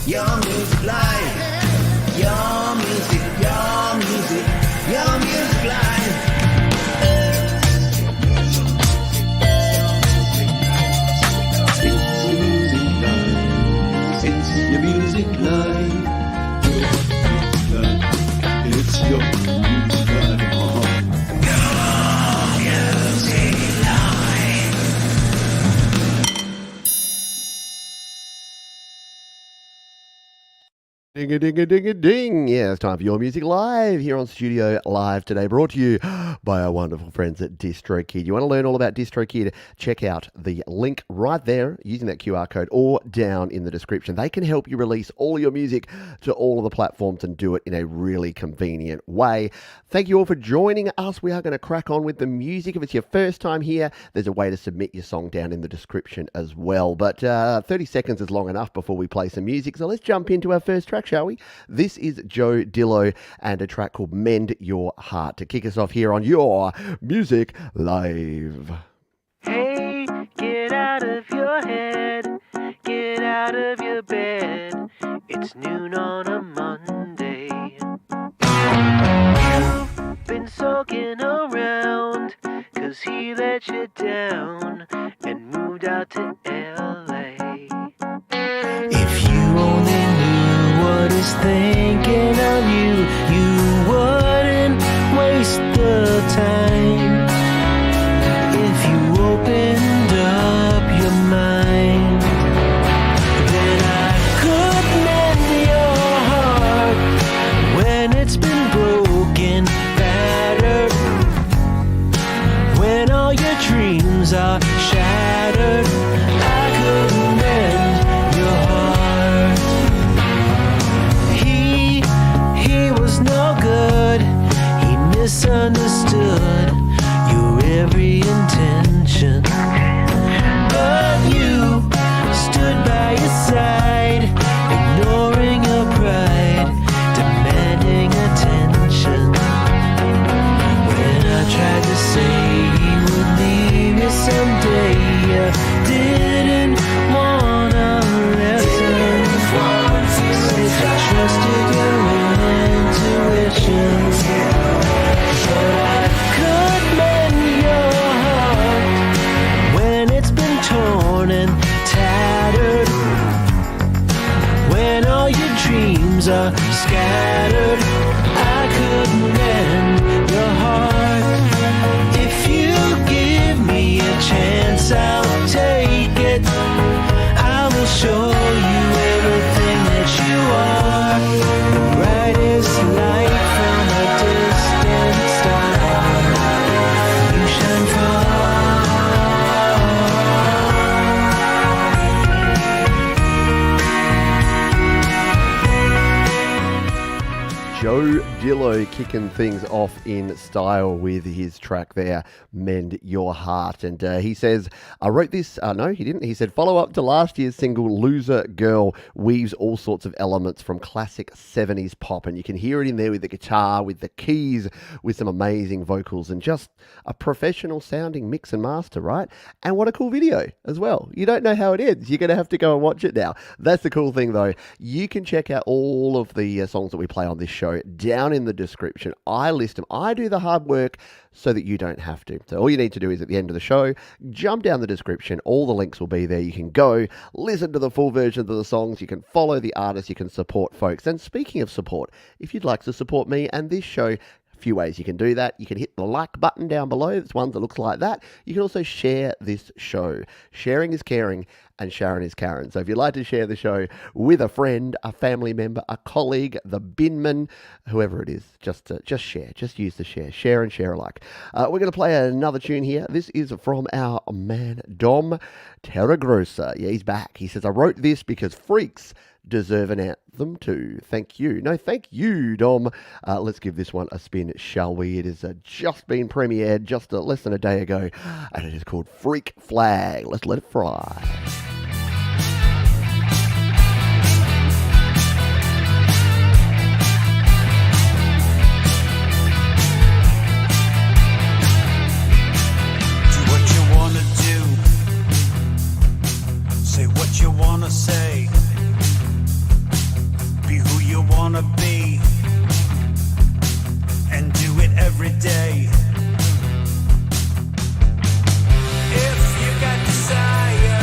your music live. Your music, your music, your music live. It's your music live. It's your music live. Ding a ding a ding a ding. Yeah, it's time for Your Music Live here on Studio Live today, brought to you by our wonderful friends at DistroKid. You want to learn all about DistroKid? Check out the link right there using that QR code or down in the description. They can help you release all your music to all of the platforms and do it in a really convenient way. Thank you all for joining us. We are going to crack on with the music. If it's your first time here, there's a way to submit your song down in the description as well. But 30 seconds is long enough before we play some music, so let's jump into our first track, shall we? This is Joe Dillo and a track called Mend Your Heart to kick us off here on Your Music Live. Hey, get out of your head, get out of your bed. It's noon on a Monday. You've been sulking around, 'cause he let you down and moved out to LA. If you only knew what he's thinking of you, you wouldn't waste the time. If you opened up your mind, then I could mend your heart when it's been broken, battered, when all your dreams are shattered. I could mend your heart. He was no good. He misunderstood your every intention, but you stood by his side, ignoring your pride, demanding attention. When I tried to say he would leave you someday, you didn't wanna listen. Said you trusted your intuition, but I could mend your heart when it's been torn and tattered, when all your dreams are scattered. I could mend your heart. If you give me a chance, I'll take it. I will show you everything that you are. The brightest light from a distant star. You shine far. Joe Dillo kicking things off in style with his track there, Mend Your Heart. And he says, I wrote this, no, he didn't. He said, follow up to last year's single, Loser Girl, weaves all sorts of elements from classic 70s pop. And you can hear it in there with the guitar, with the keys, with some amazing vocals, and just a professional sounding mix and master, right? And what a cool video as well. You don't know how it ends. You're going to have to go and watch it now. That's the cool thing, though. You can check out all of the songs that we play on this show down in the description. I list them. I do the hard work so that you don't have to. So all you need to do is at the end of the show, jump down the description. All the links will be there. You can go listen to the full versions of the songs. You can follow the artists. You can support folks. And speaking of support, if you'd like to support me and this show, few ways you can do that. You can hit the like button down below. It's one that looks like that. You can also share this show. Sharing is caring and Sharon is Karen. So if you'd like to share the show with a friend, a family member, a colleague, the binman, whoever it is, just share. Just use the share. Share and share alike. We're going to play another tune here. This is from our man, Dom Terragrosa. Yeah, he's back. He says, I wrote this because freaks deserve an anthem too. Thank you. No, thank you, Dom. Let's give this one a spin, shall we? It has just been premiered just less than a day ago, and it is called Freak Flag. Let's let it fry. Do what you wanna do. Say what you wanna say. you wanna be and do it every day. If you got desire,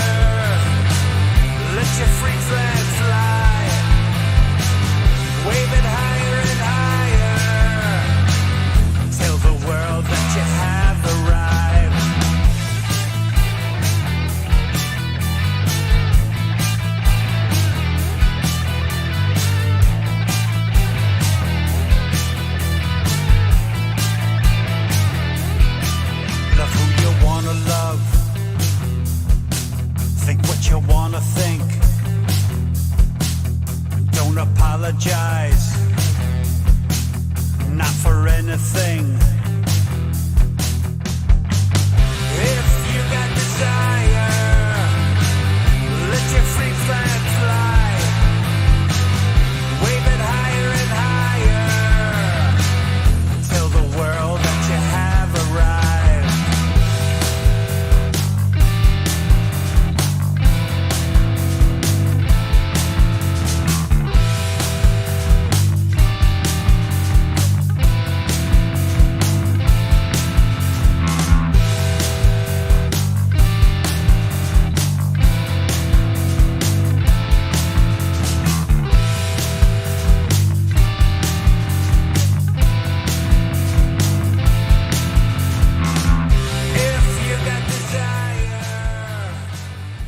let your free flag fly. Wave it higher and higher. Tell the world that you have arrived. Love who you wanna love. Think what you wanna think. Don't apologize, not for anything. If you got desire, let your free flag fly. Wave it higher and higher. Tell the world that you have arrived. If you got desire.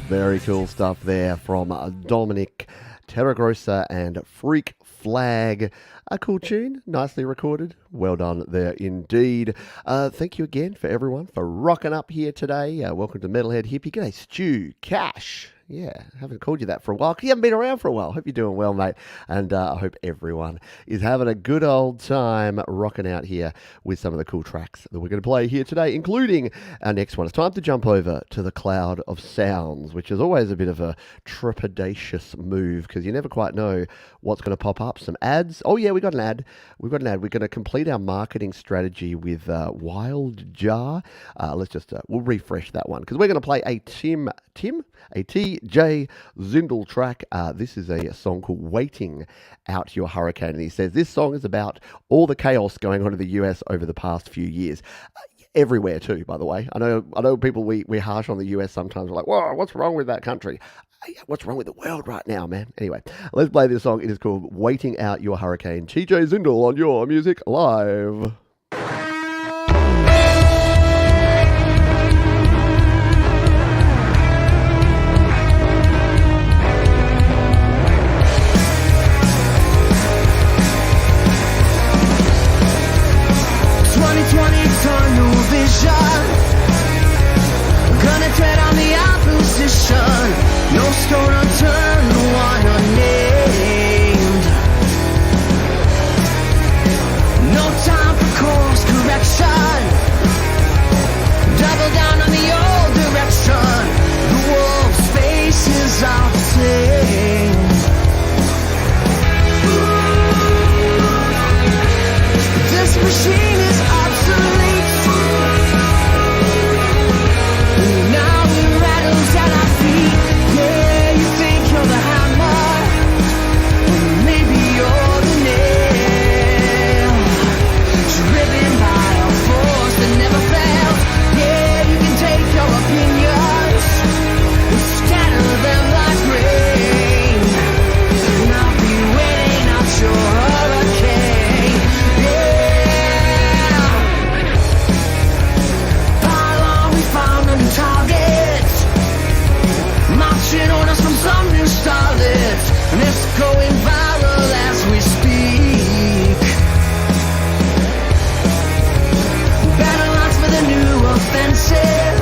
Very cool stuff there from Dominic Terragrossa and Freak Flag. A cool tune, nicely recorded. Well done there indeed. Thank you again for everyone for rocking up here today. Welcome to Metalhead Hippie. G'day, Stu Cash. Yeah, haven't called you that for a while 'cause you haven't been around for a while. Hope you're doing well, mate. And I hope everyone is having a good old time rocking out here with some of the cool tracks that we're going to play here today, including our next one. It's time to jump over to the Cloud of Sounds, which is always a bit of a trepidatious move because you never quite know what's going to pop up. Some ads. Oh, yeah, we got an ad. We're going to complete our marketing strategy with Wild Jar. We'll refresh that one because we're going to play a TJ Zindel track. This is a song called Waiting Out Your Hurricane. And he says this song is about all the chaos going on in the US over the past few years. Everywhere too, by the way. I know people, we're harsh on the US sometimes. We're like, whoa, what's wrong with that country? What's wrong with the world right now, man? Anyway, let's play this song. It is called Waiting Out Your Hurricane. TJ Zindel on Your Music Live. 2020 tunnel vision. Gonna tread on the opposition. No stone unturned, no one unnamed. No time for course correction. Double down on the old direction. The wolf's face is all the same. This machine is obsolete. Now it rattles at our feet. Yeah, you think you're the hammer, maybe you're the nail. Driven by a force that never fails. Yeah, you can take your opinions and scatter them like rain. And I'll be waiting out your hurricane. Yeah. Pylon, we found a new target. Marching orders from some new starlet. And it's going viral as we speak. Battle lines for the new offensive.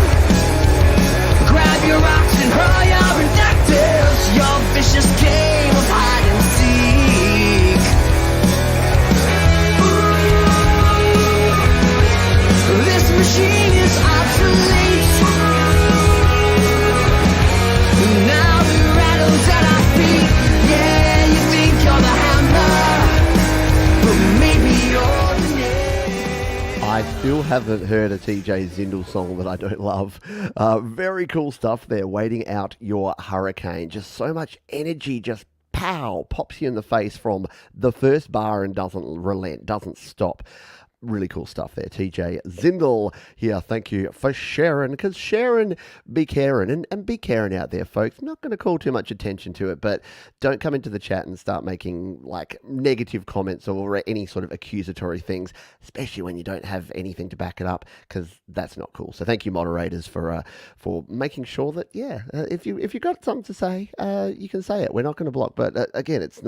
Grab your rocks and hurl your invectives. Your vicious game of hide and seek. This machine is obsolete. Now it rattles at our feet. Yeah, you think you're the hammer, but maybe you're the nail. I still haven't heard a TJ Zindel song that I don't love. Very cool stuff there. Waiting Out Your Hurricane. Just so much energy just pow, pops you in the face from the first bar and doesn't relent, doesn't stop. Really cool stuff there. TJ Zindel here. Thank you for sharing, because sharing, be caring, and be caring out there, folks. Not going to call too much attention to it, but don't come into the chat and start making like negative comments or any sort of accusatory things, especially when you don't have anything to back it up, because that's not cool. So thank you, moderators, for making sure that if you got something to say, you can say it. We're not going to block, but again, it's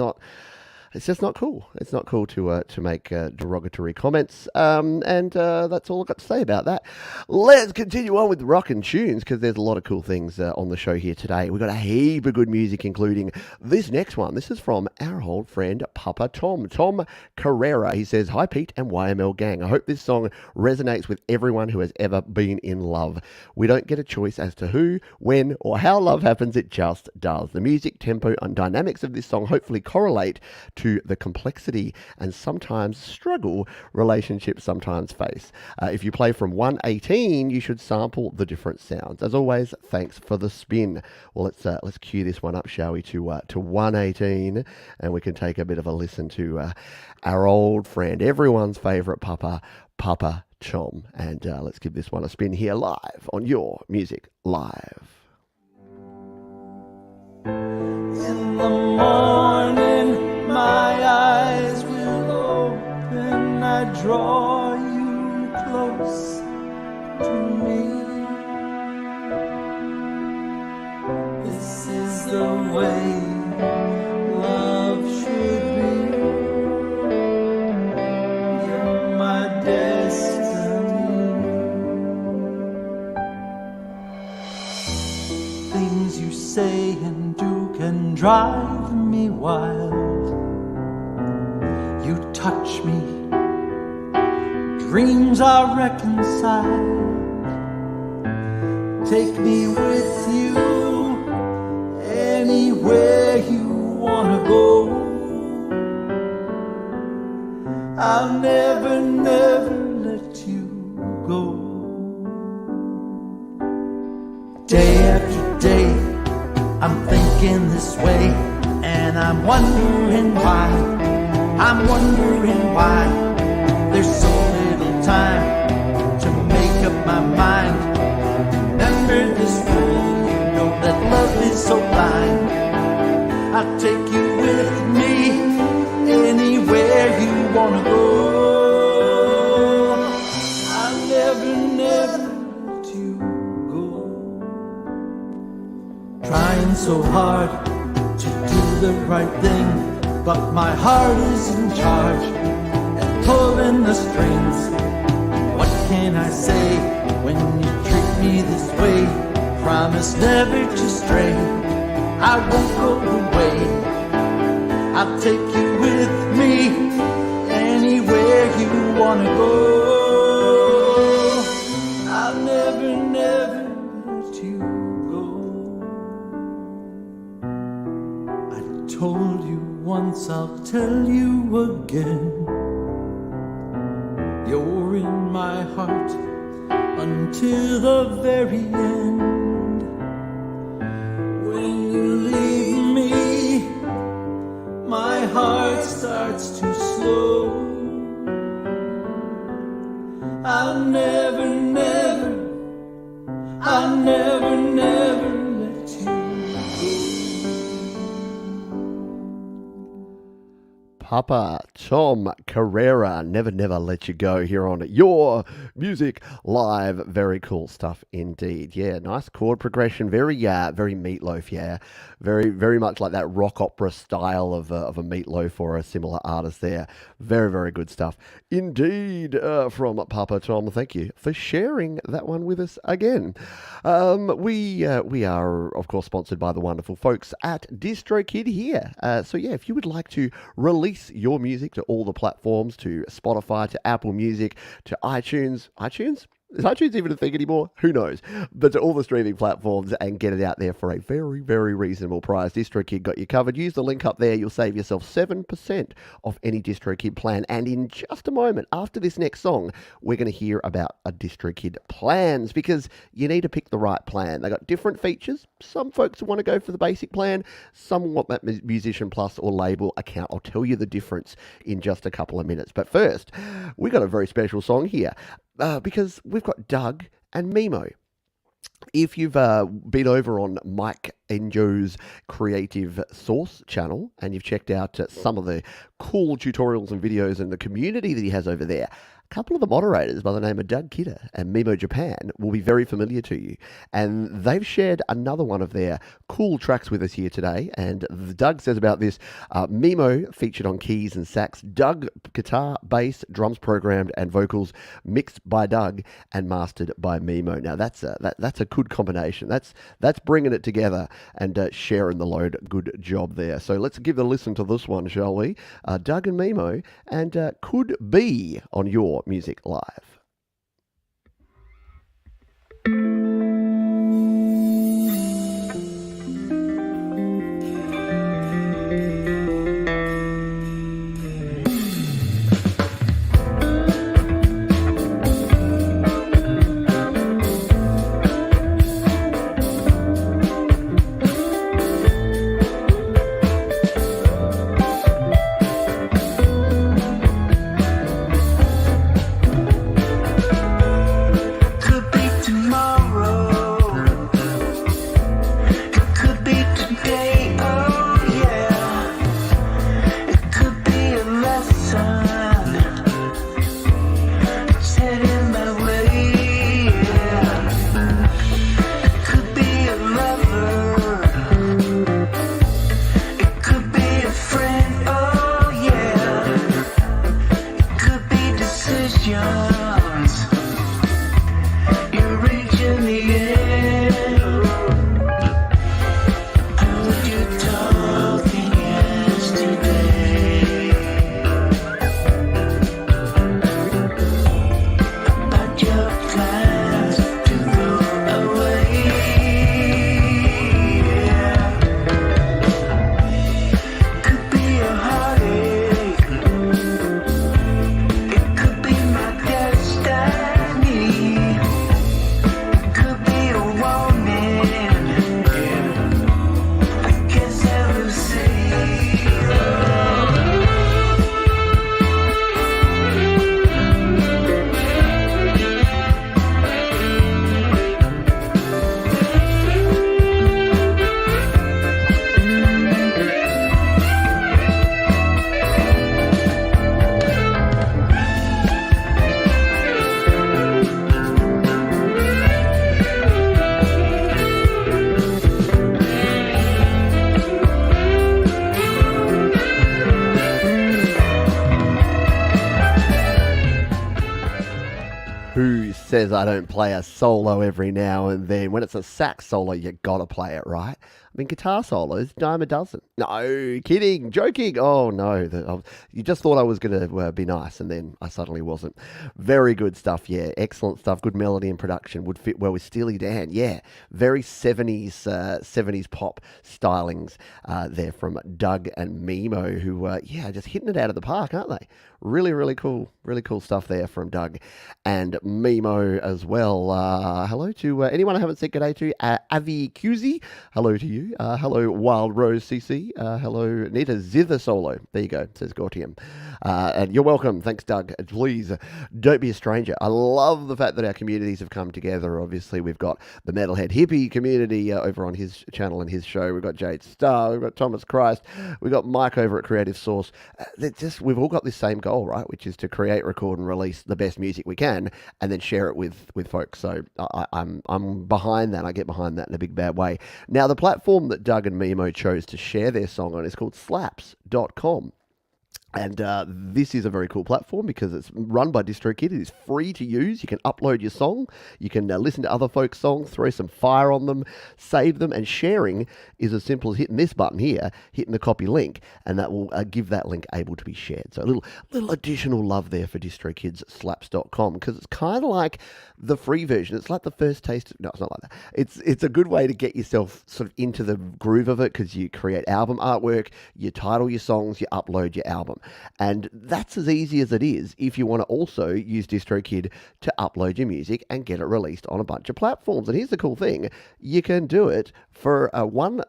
just not cool. It's not cool to make derogatory comments. And that's all I've got to say about that. Let's continue on with rockin' tunes, because there's a lot of cool things on the show here today. We've got a heap of good music, including this next one. This is from our old friend Papa Tom Carrera. He says, "Hi Pete and YML gang. I hope this song resonates with everyone who has ever been in love. We don't get a choice as to who, when, or how love happens. It just does. The music, tempo, and dynamics of this song hopefully correlate to the complexity and sometimes struggle relationships sometimes face. If you play from 118, you should sample the different sounds. As always, thanks for the spin." Well, let's cue this one up, shall we, to 118, and we can take a bit of a listen to our old friend, everyone's favourite Papa Tom, and let's give this one a spin here live on Your Music Live. In the morning, my eyes will open. I draw you close to me. This is the way love should be. You're my destiny. Things you say and do can drive me wild. You touch me, dreams are reconciled. Take me with you anywhere you wanna go. I'll never, never let you go. Day after day, I'm thinking this way, and I'm wondering why. I'm wondering why there's so little time to make up my mind. Remember this rule, you know that love is so blind. I'll take you with me anywhere you wanna go. I'll never, never let you go. Trying so hard to do the right thing, but my heart is in charge and pulling the strings. What can I say when you treat me this way? Promise never to stray. I won't go away. I'll take you with me anywhere you wanna go. I'll never, never let you go. I told you once, I'll tell you again. You're in my heart until the very end. When you leave me, my heart starts to slow. I'll never, never, I'll never, never let you Papa Tom Carrera, Never Never Let You Go, here on Your Music Live. Very cool stuff indeed. Yeah, nice chord progression. Very Meatloaf. Yeah, very much like that rock opera style of a Meatloaf or a similar artist there. Very good stuff indeed from Papa Tom. Thank you for sharing that one with us again. We are of course sponsored by the wonderful folks at DistroKid here. So yeah, if you would like to release your music to all the platforms, to Spotify, to Apple Music, to iTunes, Is iTunes even a thing anymore? Who knows? But to all the streaming platforms and get it out there for a very, very reasonable price. DistroKid got you covered. Use the link up there. You'll save yourself 7% off any DistroKid plan. And in just a moment, after this next song, we're going to hear about a DistroKid plans because you need to pick the right plan. They got different features. Some folks want to go for the basic plan. Some want that Musician Plus or label account. I'll tell you the difference in just a couple of minutes. But first, we got a very special song here. Because we've got Doug and Mimo. If you've been over on Mike Enjo's Creative Source channel and you've checked out some of the cool tutorials and videos and the community that he has over there, a couple of the moderators by the name of Doug Kidder and Mimo Japan will be very familiar to you. And they've shared another one of their cool tracks with us here today. And Doug says about this, Mimo featured on keys and sax, Doug guitar, bass, drums programmed, and vocals mixed by Doug and mastered by Mimo. Now that's a good combination. That's bringing it together and sharing the load. Good job there. So let's give a listen to this one, shall we? Doug and Mimo and Could Be on Your Music Live. Who says I don't play a solo every now and then? When it's a sax solo, you gotta play it, right? I mean, guitar solos, dime a dozen. No, kidding, joking. Oh, no. You just thought I was going to be nice, and then I suddenly wasn't. Very good stuff, yeah. Excellent stuff. Good melody and production. Would fit well with Steely Dan, yeah. Very 70s pop stylings there from Doug and Mimo, who, just hitting it out of the park, aren't they? Really, really cool stuff there from Doug and Mimo as well. Hello to anyone I haven't said g'day to. Avi Cusi, hello to you. Hello, Wild Rose CC. Hello, Nita Zither Solo. There you go, says Gortium. And you're welcome. Thanks, Doug. Please don't be a stranger. I love the fact that our communities have come together. Obviously, we've got the Metalhead Hippie community over on his channel and his show. We've got Jade Starr. We've got Thomas Christ. We've got Mike over at Creative Source. We've all got this same goal, right? Which is to create, record, and release the best music we can, and then share it with folks. So I'm behind that. I get behind that in a big bad way. Now, the platform that Doug and Mimo chose to share their song on is called slaps.com. And this is a very cool platform because it's run by DistroKid. It is free to use. You can upload your song. You can listen to other folks' songs, throw some fire on them, save them. And sharing is as simple as hitting this button here, hitting the copy link, and that will give that link able to be shared. So a little additional love there for DistroKidsSlaps.com, because it's kind of like the free version. It's like the first taste. No, it's not like that. It's a good way to get yourself sort of into the groove of it, because you create album artwork, you title your songs, you upload your album. And that's as easy as it is if you want to also use DistroKid to upload your music and get it released on a bunch of platforms. And here's the cool thing. You can do it for a one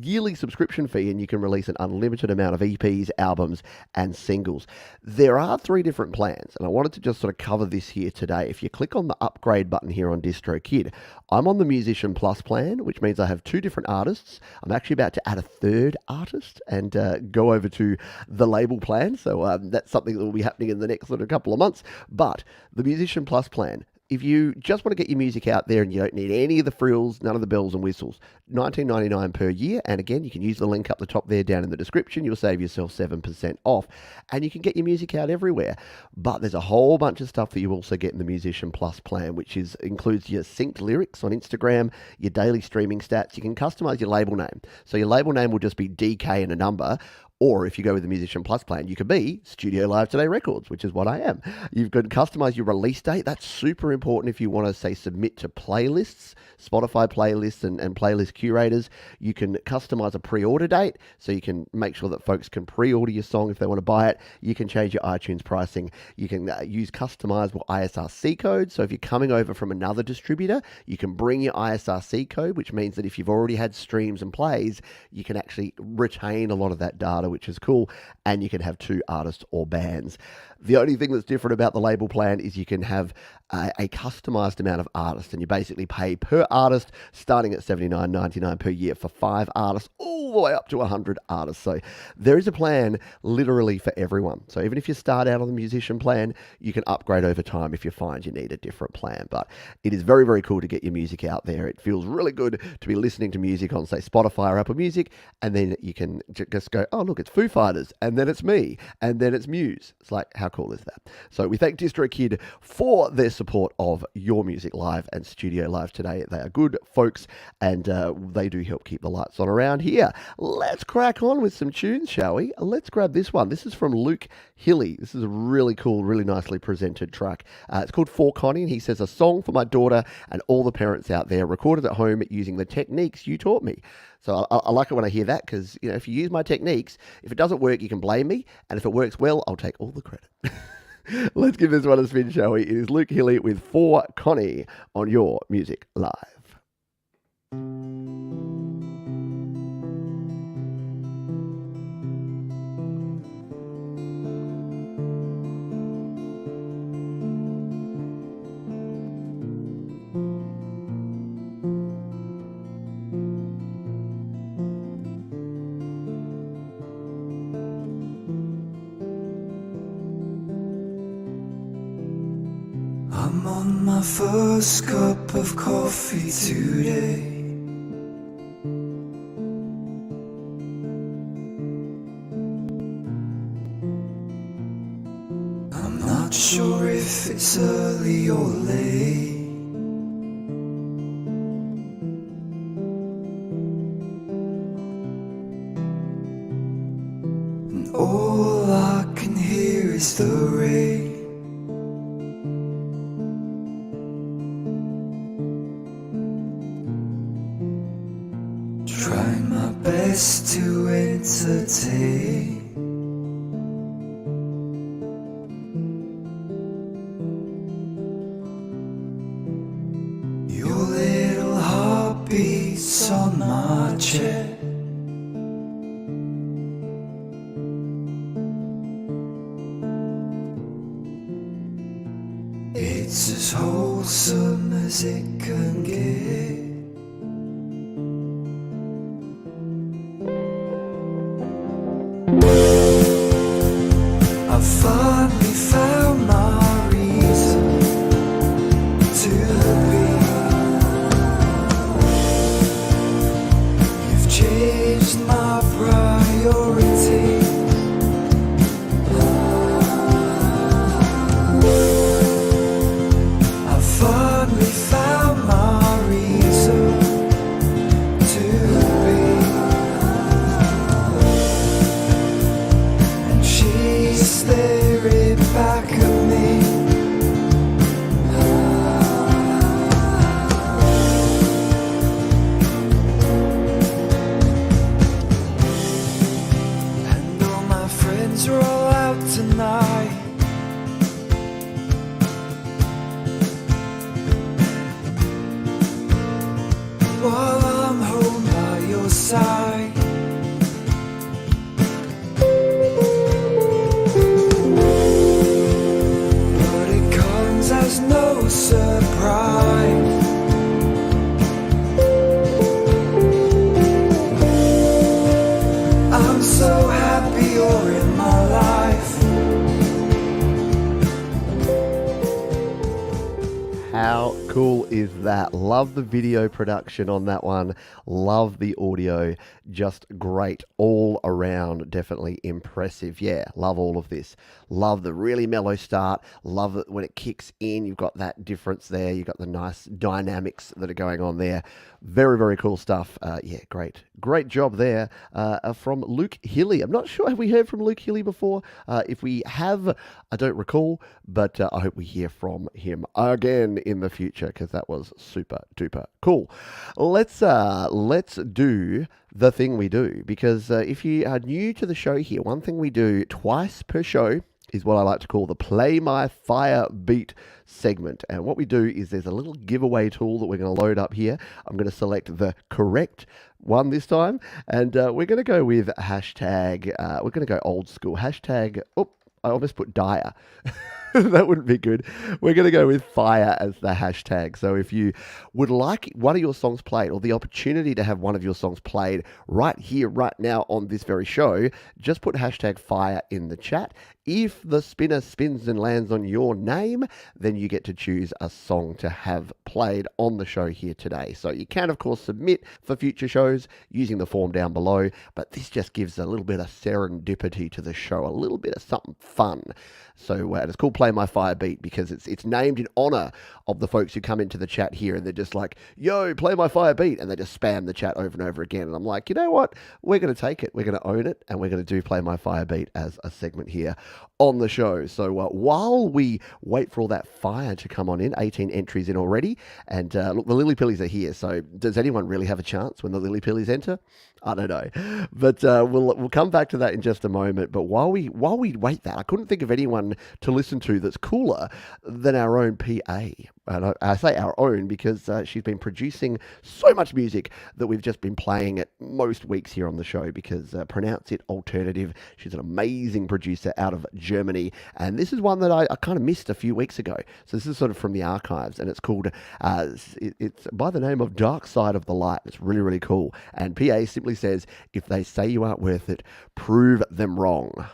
yearly subscription fee, and you can release an unlimited amount of EPs, albums, and singles. There are 3 different plans, and I wanted to just sort of cover this here today. If you click on the upgrade button here on DistroKid, I'm on the Musician Plus plan, which means I have 2 different artists. I'm actually about to add a 3rd artist and go over to the label plan. So that's something that will be happening in the next sort of couple of months. But the Musician Plus plan, if you just want to get your music out there and you don't need any of the frills, none of the bells and whistles, $19.99 per year. And again, you can use the link up the top there down in the description. You'll save yourself 7% off, and you can get your music out everywhere. But there's a whole bunch of stuff that you also get in the Musician Plus plan, which includes your synced lyrics on Instagram, your daily streaming stats. You can customize your label name. So your label name will just be DK and a number. Or if you go with the Musician Plus plan, you could be Studio Live Today Records, which is what I am. You've got to customize your release date. That's super important if you want to, say, submit to playlists, Spotify playlists and playlist curators. You can customize a pre-order date, so you can make sure that folks can pre-order your song if they want to buy it. You can change your iTunes pricing. You can use customizable ISRC codes. So if you're coming over from another distributor, you can bring your ISRC code, which means that if you've already had streams and plays, you can actually retain a lot of that data, which is cool, and you can have 2 artists or bands. The only thing that's different about the label plan is you can have a customized amount of artists, and you basically pay per artist, starting at $79.99 per year for 5 artists, all the way up to 100 artists. So there is a plan literally for everyone. So even if you start out on the musician plan, you can upgrade over time if you find you need a different plan. But it is very, very cool to get your music out there. It feels really good to be listening to music on, say, Spotify or Apple Music, and then you can just go, oh, look, it's Foo Fighters, and then it's me, and then it's Muse. It's like, how cool is that? So we thank DistroKid for their support of Your Music Live and Studio Live Today. They are good folks, and they do help keep the lights on around here. Let's crack on with some tunes, shall we? Let's grab this one. This is from Luke Hilly. This is a really cool, really nicely presented track. It's called For Connie, and he says, a song for my daughter and all the parents out there, recorded at home using the techniques you taught me. So I like it when I hear that, because, you know, if you use my techniques, if it doesn't work, you can blame me. And if it works well, I'll take all the credit. Let's give this one a spin, shall we? It is Luke Hilly with For Connie on Your Music Live. I'm on my first cup of coffee today. I'm not sure if it's early or late. And all I can hear is the rain. Trying my best to entertain. Your little heartbeats on my chest. It's as wholesome as it can get. I finally found my reason to be. You've changed my priorities. How cool is that? Love the video production on that one. Love the audio. Just great all around. Definitely impressive. Yeah, love all of this. Love the really mellow start. Love it when it kicks in. You've got that difference there. You've got the nice dynamics that are going on there. Very, very cool stuff. Yeah, great. Great job there from Luke Hilly. I'm not sure, have we heard from Luke Hilly before? If we have, I don't recall, but I hope we hear from him again in the future because that was super duper cool. Let's do the thing we do, because if you are new to the show here, one thing we do twice per show is what I like to call the Play My Fire Beat segment. And what we do is there's a little giveaway tool that we're going to load up here. I'm going to select the correct one this time, and we're going to go with hashtag, we're going to go old school, hashtag, oh, I almost put dire. That wouldn't be good. We're going to go with fire as the hashtag. So if you would like one of your songs played, or the opportunity to have one of your songs played right here, right now on this very show, just put hashtag fire in the chat. If the spinner spins and lands on your name, then you get to choose a song to have played on the show here today. So you can, of course, submit for future shows using the form down below, but this just gives a little bit of serendipity to the show, a little bit of something fun. So it's called Play My Fire Beat because it's named in honor of the folks who come into the chat here and they're just like, yo, play my fire beat. And they just spam the chat over and over again. And I'm like, you know what? We're going to take it. We're going to own it. And we're going to do Play My Fire Beat as a segment here on the show. So while we wait for all that fire to come on in, 18 entries in already. And look, the Lily Pillies are here. So does anyone really have a chance when the Lily Pillies enter? I don't know, but we'll come back to that in just a moment. But while we wait that, I couldn't think of anyone to listen to that's cooler than our own PA. And I say our own because she's been producing so much music that we've just been playing it most weeks here on the show because Pronounce It Alternative. She's an amazing producer out of Germany. And this is one that I kind of missed a few weeks ago. So this is sort of from the archives, and it's called, it's by the name of Dark Side of the Light. It's really, really cool. And PA simply says, if they say you aren't worth it, prove them wrong.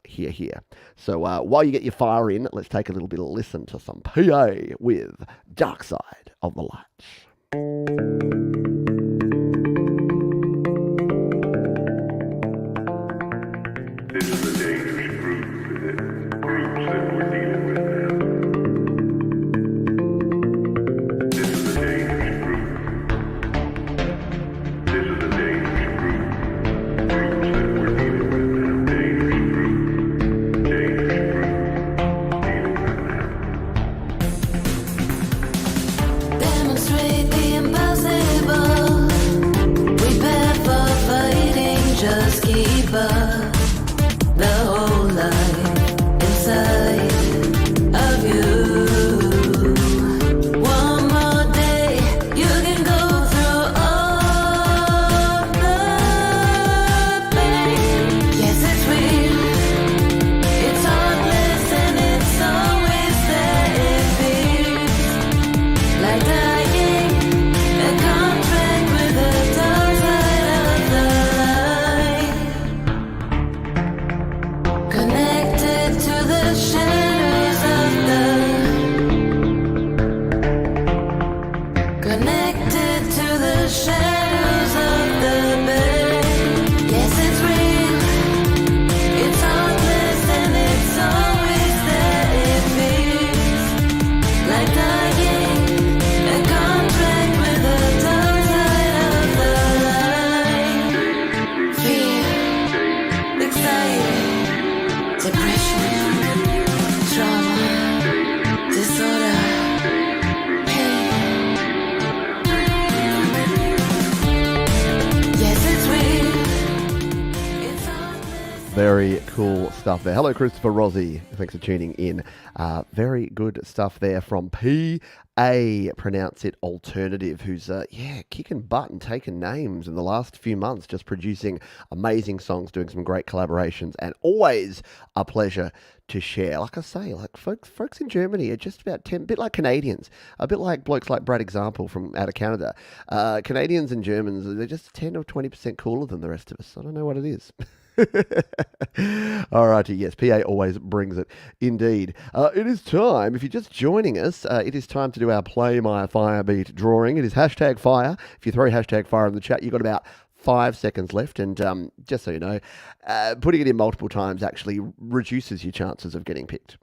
Here. So while you get your fire in, let's take a little bit of listen to some PA with Dark Side of the Light. This is the dangerous groups that we're dealing with now. This is the dangerous group. This is the dangerous groups that we're dealing with now. Dangerous group dealing with now. Demonstrate the impossible. Prepare for fighting, just keep up. The whole life inside of you. One more day, you can go through all the pain. Yes, it's real. It's heartless and it's always there. It feels like dying. A contract with the dark side of the light. Connected to the shadows of Connected to the shadows of the bed. Yes, it's real. It's heartless and it's always there. It feels like dying. A contract with the dark side of the light. Fear, anxiety, depression, trauma, disorder, pain. Yes, it's real. It's heartless. Very cool stuff there. Hello, Christopher Rossi. Thanks for tuning in. Very good stuff there from PA, Pronounce It Alternative, who's, kicking butt and taking names in the last few months, just producing amazing songs, doing some great collaborations, and always a pleasure to share. Like I say, like folks in Germany are just about 10, a bit like Canadians, a bit like blokes like Brad Example from out of Canada. Canadians and Germans, they're just 10 or 20% cooler than the rest of us. I don't know what it is. All righty, yes, PA always brings it. Indeed. It is time, if you're just joining us, it is time to do our Play My Firebeat drawing. It is hashtag fire. If you throw hashtag fire in the chat, you've got about 5 seconds left. And just so you know, putting it in multiple times actually reduces your chances of getting picked.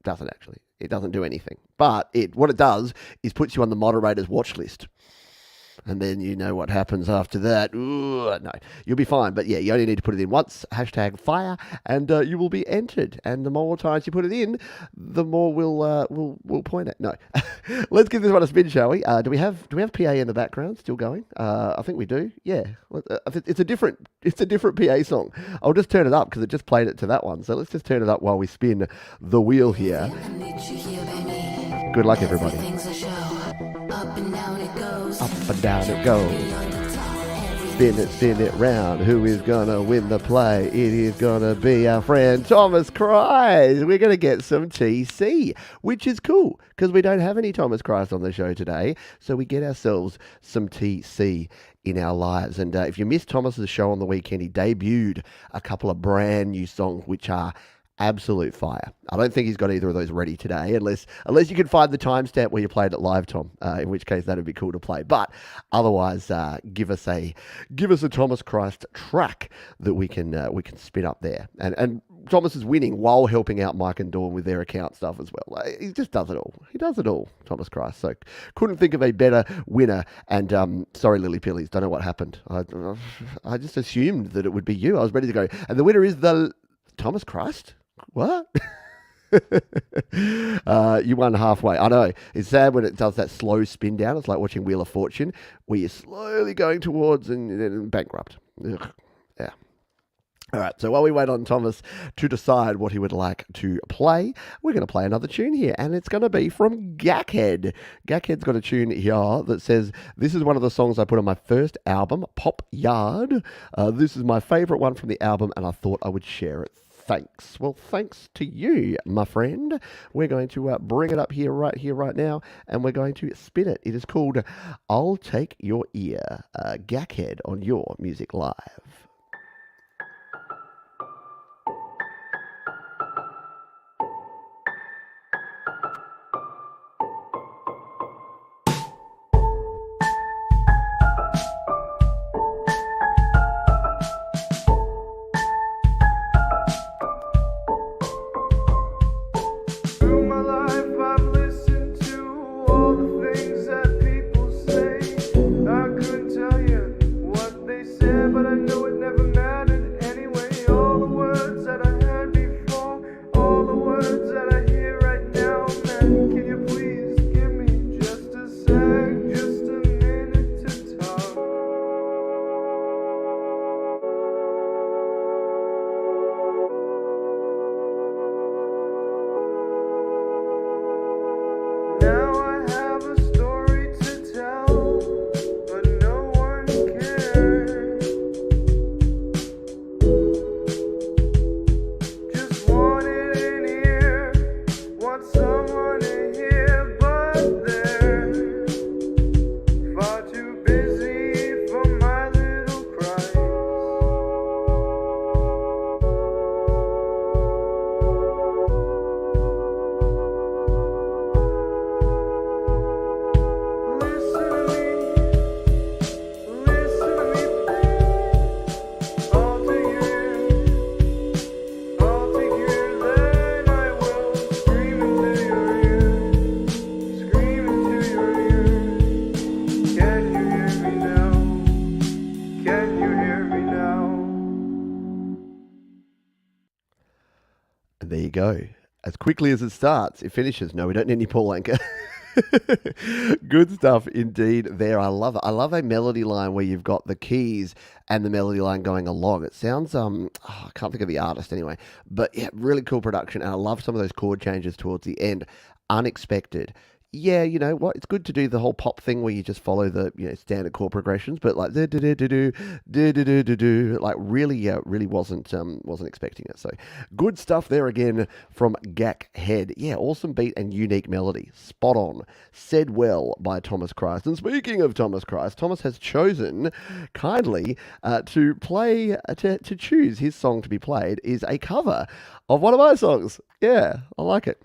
Doesn't actually. It doesn't do anything. But what it does is puts you on the moderator's watch list. And then you know what happens after that. Ooh, no, you'll be fine. But yeah, you only need to put it in once, hashtag fire, and you will be entered. And the more times you put it in, the more we'll point at. No, let's give this one a spin, shall we? Do we have PA in the background still going? I think we do. Yeah, it's a different PA song. I'll just turn it up because it just played it to that one. So let's just turn it up while we spin the wheel here. Good luck, everybody. Up and down it goes. Up and down it goes. Spin it round. Who is gonna win the play? It is gonna be our friend Thomas Christ. We're gonna get some TC, which is cool because we don't have any Thomas Christ on the show today, so we get ourselves some TC in our lives. And if you missed Thomas's show on the weekend, he debuted a couple of brand new songs which are absolute fire. I don't think he's got either of those ready today, unless you can find the timestamp where you played it live, Tom. In which case that'd be cool to play. But otherwise, give us a Thomas Christ track that we can spin up there. And Thomas is winning while helping out Mike and Dawn with their account stuff as well. He just does it all. He does it all, Thomas Christ. So couldn't think of a better winner. And sorry, Lily Pillies, don't know what happened. I just assumed that it would be you. I was ready to go. And the winner is the Thomas Christ. What? You won halfway. I know. It's sad when it does that slow spin down. It's like watching Wheel of Fortune, where you're slowly going towards and then bankrupt. Ugh. Yeah. All right, so while we wait on Thomas to decide what he would like to play, we're going to play another tune here, and it's going to be from Gakhead. Gakhead's got a tune here that says, this is one of the songs I put on my first album, Pop Yard. This is my favourite one from the album, and I thought I would share it. Thanks. Well, thanks to you, my friend. We're going to bring it up right now, and we're going to spin it. It is called I'll Take Your Ear, Gakhead on Your Music Live. Through my life, I've listened to all the things that people say. I couldn't tell you what they said, but I know it never mattered anyway. All the words that I heard before, all the words that I hear right now, man, can you please give me just a sec, just a minute to talk? Now I have a story to tell, but no one cares. Just want it in here, want someone to hear, but they're far too busy for my little cries. Listen to me, please. I'll take your ear, then I will scream into your ear, scream into your ear. Can you hear me now? Can you hear me now? And there you go. As quickly as it starts, it finishes. No, we don't need any Paul Anka. Good stuff indeed there. I love it. I love a melody line where you've got the keys and the melody line going along. It sounds, I can't think of the artist anyway, but yeah, really cool production. And I love some of those chord changes towards the end. Unexpected. yeah, you know what? It's good to do the whole pop thing where you just follow the standard chord progressions, but like do do do do do do do do do, like really wasn't expecting it. So good stuff there again from Gak Head. Yeah, awesome beat and unique melody, spot on. Said well by Thomas Christ. And speaking of Thomas Christ, Thomas has chosen kindly to choose his song to be played is a cover of one of my songs. Yeah, I like it,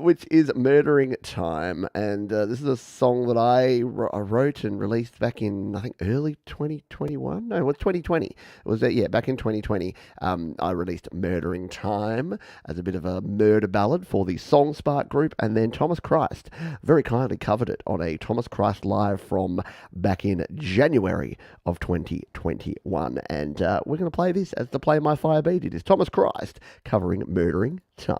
which is Murdering Time. And this is a song that I wrote and released back in, I think, early 2021. No, it was 2020. It was, back in 2020. I released Murdering Time as a bit of a murder ballad for the Song Spark group. And then Thomas Christ very kindly covered it on a Thomas Christ Live from back in January of 2021. And we're going to play this as the Play My Fire beat. It is Thomas Christ covering Murdering Time.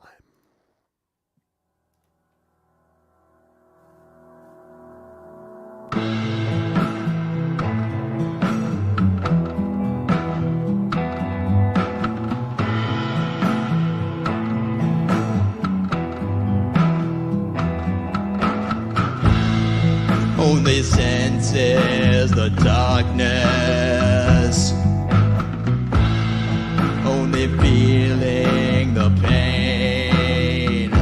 Only senses the darkness, only feeling the pain,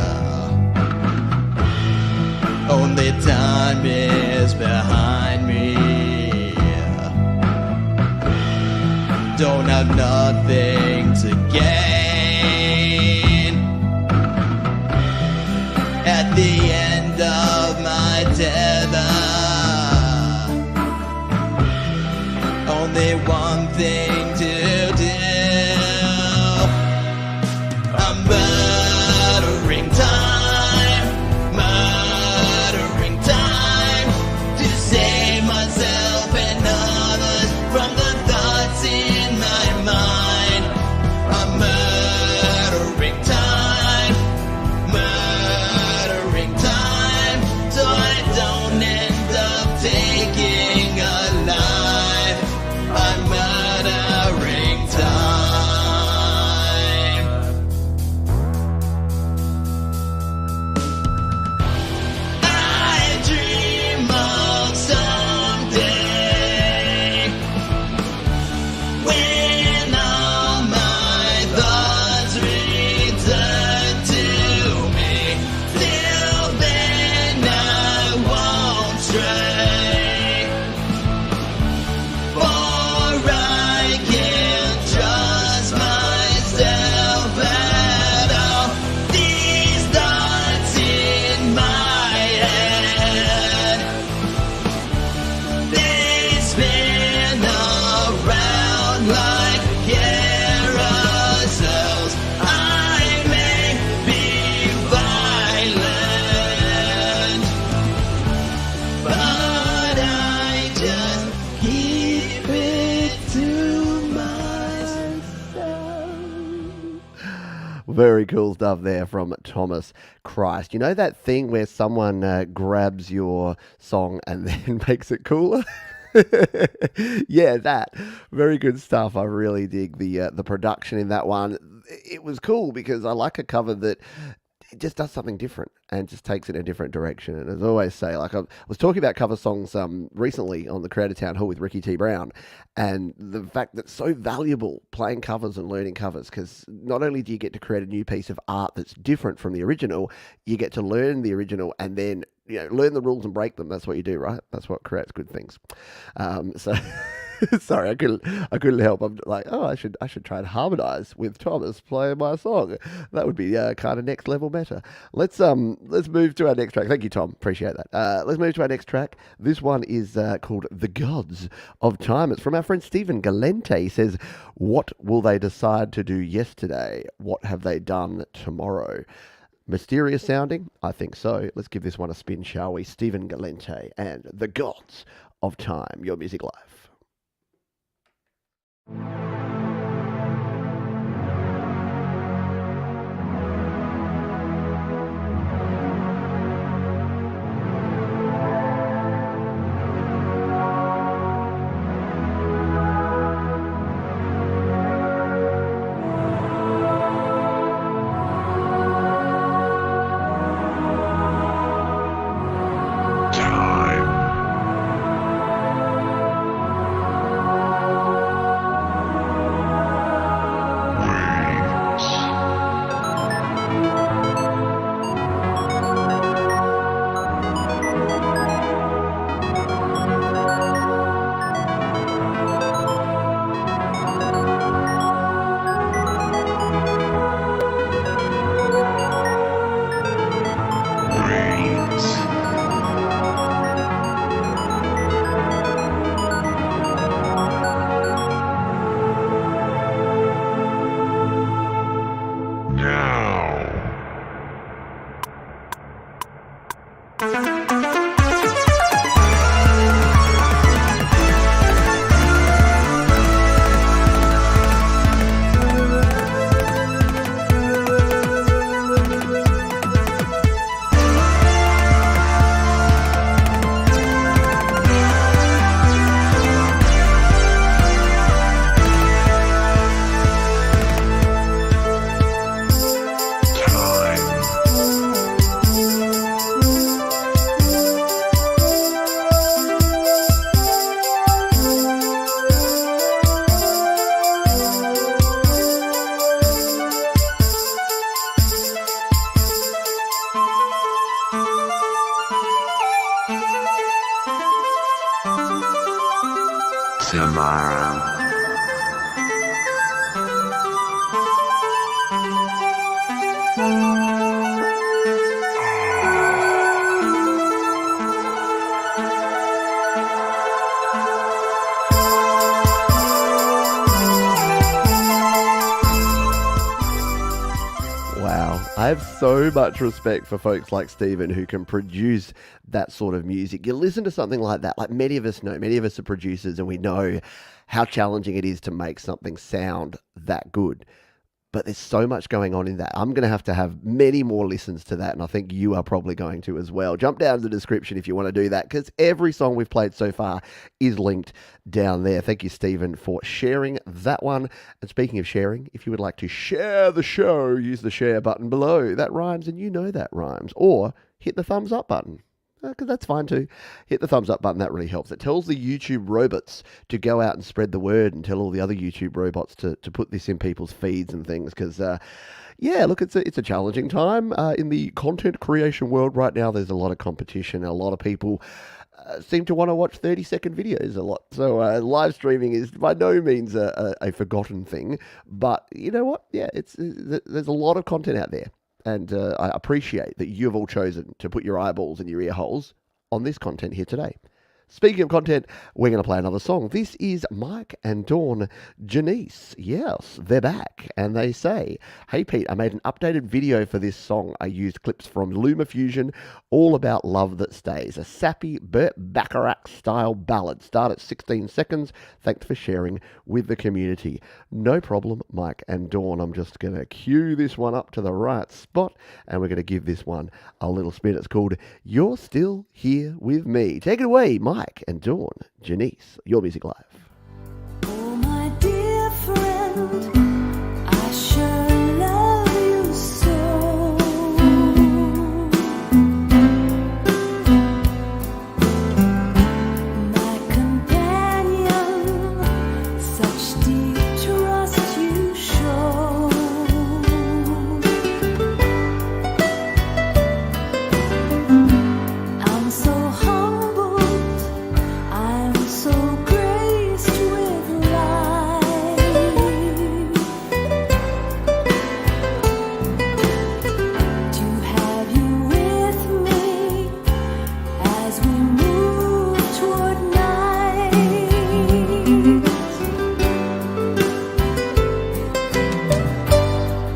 only time is behind me, don't have nothing to gain, at the end of my tether, only one thing to do. I'm murdering time to save myself and others from the thoughts in my mind. I'm murdering time so I don't end up taking a life. I'm murdering time. I dream of someday when all my thoughts return to me. Till then I won't stray, for I can't trust myself at all. These thoughts in my head, they spin around like carousels. I may be violent, but I just keep it to myself. Very cool stuff there from Thomas Christ. You know that thing where someone grabs your song and then makes it cooler? Yeah, that. Very good stuff. I really dig the production in that one. It was cool because I like a cover that it just does something different and just takes it in a different direction. And as I always say, like I was talking about cover songs recently on the Creator Town Hall with Ricky T. Brown, and the fact that it's so valuable playing covers and learning covers, because not only do you get to create a new piece of art that's different from the original, you get to learn the original and then learn the rules and break them. That's what you do, right? That's what creates good things. So sorry, I couldn't help. I'm like, oh, I should try and harmonize with Thomas playing my song. That would be kind of next level meta. Let's move to our next track. Thank you, Tom. Appreciate that. Let's move to our next track. This one is called The Gods of Time. It's from our friend Stephen Galente. He says, what will they decide to do yesterday? What have they done tomorrow? Mysterious sounding? I think so. Let's give this one a spin, shall we? Stephen Galente and The Gods of Time. Your Music Live. have so much respect for folks like Stephen who can produce that sort of music. You listen to something like that, like many of us know, many of us are producers and we know how challenging it is to make something sound that good. But there's so much going on in that. I'm going to have many more listens to that, and I think you are probably going to as well. Jump down to the description if you want to do that, because every song we've played so far is linked down there. Thank you, Stephen, for sharing that one. And speaking of sharing, if you would like to share the show, use the share button below. That rhymes, and you know that rhymes. Or hit the thumbs up button. Because that's fine too. Hit the thumbs up button, that really helps. It tells the YouTube robots to go out and spread the word and tell all the other YouTube robots to put this in people's feeds and things. Because, yeah, look, it's a challenging time in the content creation world right now. There's a lot of competition. A lot of people seem to want to watch 30-second videos a lot. So live streaming is by no means a forgotten thing. But you know what? Yeah, there's a lot of content out there. And I appreciate that you've all chosen to put your eyeballs and your ear holes on this content here today. Speaking of content, we're going to play another song. This is Mike and Dawn Janice. Yes, they're back. And they say, hey, Pete, I made an updated video for this song. I used clips from LumaFusion, all about love that stays. A sappy Burt Bacharach-style ballad. Start at 16 seconds. Thanks for sharing with the community. No problem, Mike and Dawn. I'm just going to cue this one up to the right spot, and we're going to give this one a little spin. It's called You're Still Here With Me. Take it away, Mike and Dawn Janice, Your Music Live. Oh, my dear friend, I sure love you so. My companion, such deep trust you show. I'm so humbled, I'm so graced with life. To have you with me as we move toward night.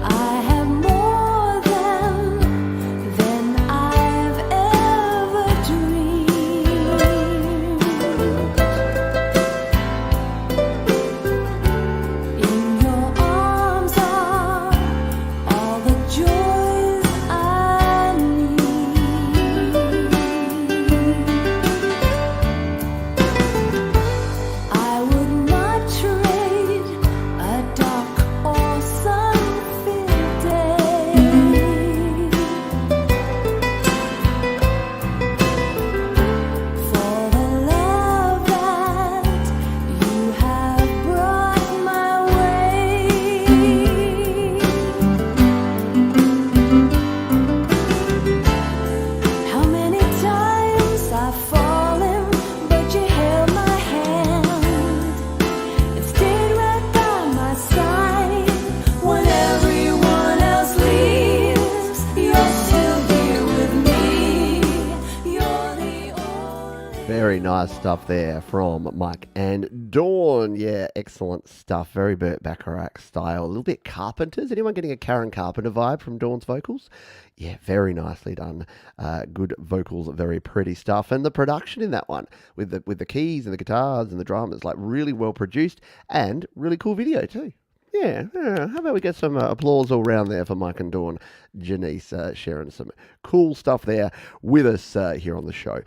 I have more than I've ever dreamed. In your arms are all the joys I need. I would not trade a dark or sun-filled day for the love that you have brought my way. How many times I've fallen, but you held my hand and stayed right by my side. When everyone else leaves, you're still here with me. You're the only. Very nice stuff there from Mike and Dawn. Yeah, excellent stuff. Very Burt Bacharach style. A little bit Carpenter's. Anyone getting a Karen Carpenter vibe from Dawn's vocals? Yeah, very nicely done. Good vocals, very pretty stuff. And the production in that one with the keys and the guitars and the drums, like really well produced and really cool video too. Yeah, how about we get some applause all round there for Mike and Dawn Janice sharing some cool stuff there with us here on the show.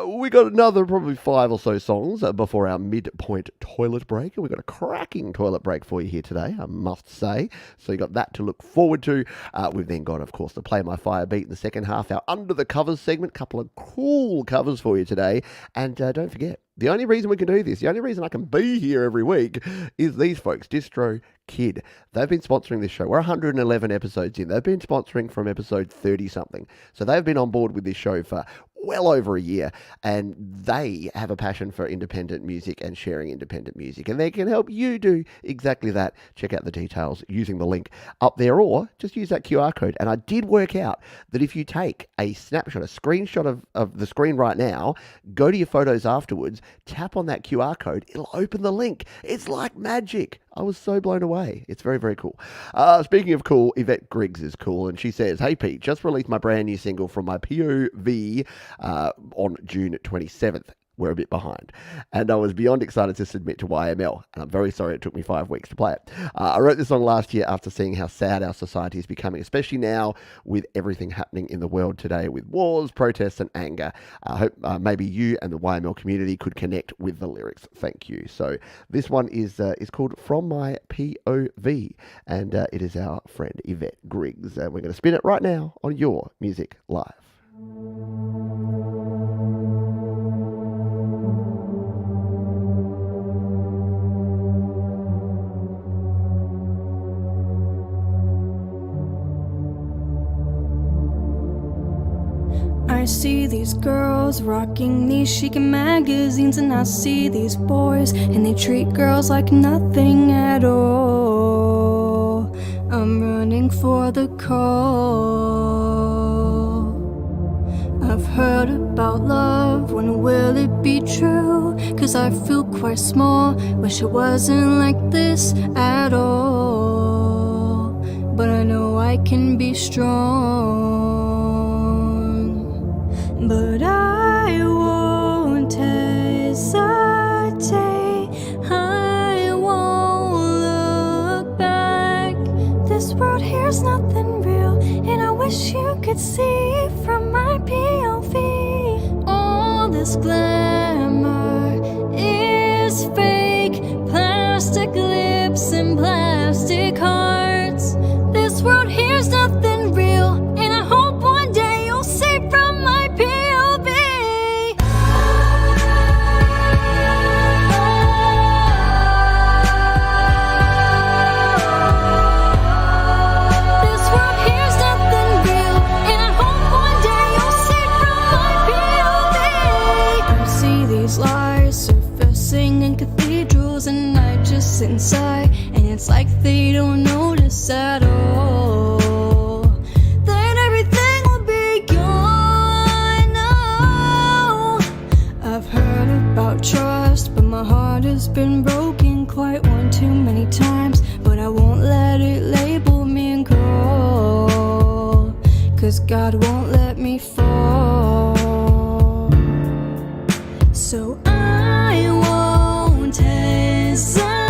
We got another probably 5 or so songs before our midpoint toilet break, and we've got a cracking toilet break for you here today, I must say. So you got that to look forward to. We've then got, of course, the Play My Fire beat in the second half, our Under the Covers segment, couple of cool covers for you today. And don't forget, the only reason we can do this, the only reason I can be here every week is these folks, Distro Kid. They've been sponsoring this show. We're 111 episodes in. They've been sponsoring from episode 30-something. So they've been on board with this show for well over a year, and they have a passion for independent music and sharing independent music, and they can help you do exactly that. Check out the details using the link up there, or just use that QR code. And I did work out that if you take a snapshot, a screenshot of the screen right now, go to your photos afterwards, tap on that QR code, it'll open the link. It's like magic. I was so blown away. It's very, very cool. Speaking of cool, Yvette Griggs is cool, and she says, "Hey Pete, just released my brand new single from my POV on June 27th. We're a bit behind. And I was beyond excited to submit to YML, and I'm very sorry it took me 5 weeks to play it. I wrote this song last year after seeing how sad our society is becoming, especially now with everything happening in the world today with wars, protests, and anger. I hope maybe you and the YML community could connect with the lyrics. Thank you." So this one is called From My POV, and it is our friend Yvette Griggs. We're going to spin it right now on Your Music Live. I see these girls rocking these chic magazines, and I see these boys and they treat girls like nothing at all. I'm running for the call. I've heard about love, when will it be true? 'Cause I feel quite small, wish it wasn't like this at all. But I know I can be strong. But I won't hesitate, I won't look back. This world here's nothing real, and I wish you could see from my POV. All this glamour is fake, plastic lips and plastic hearts. This world here's nothing real, and I hope one day you'll see from my POV. This world here's nothing real, and I hope one day you'll see from my POV. I see these lies surfacing in cathedrals, and I just sit inside, and it's like they don't notice at all that everything will be gone. Oh, I've heard about trust, but my heart has been broken quite one too many times. But I won't let it label me and crawl, 'cause God won't let me fall. So I won't hesitate,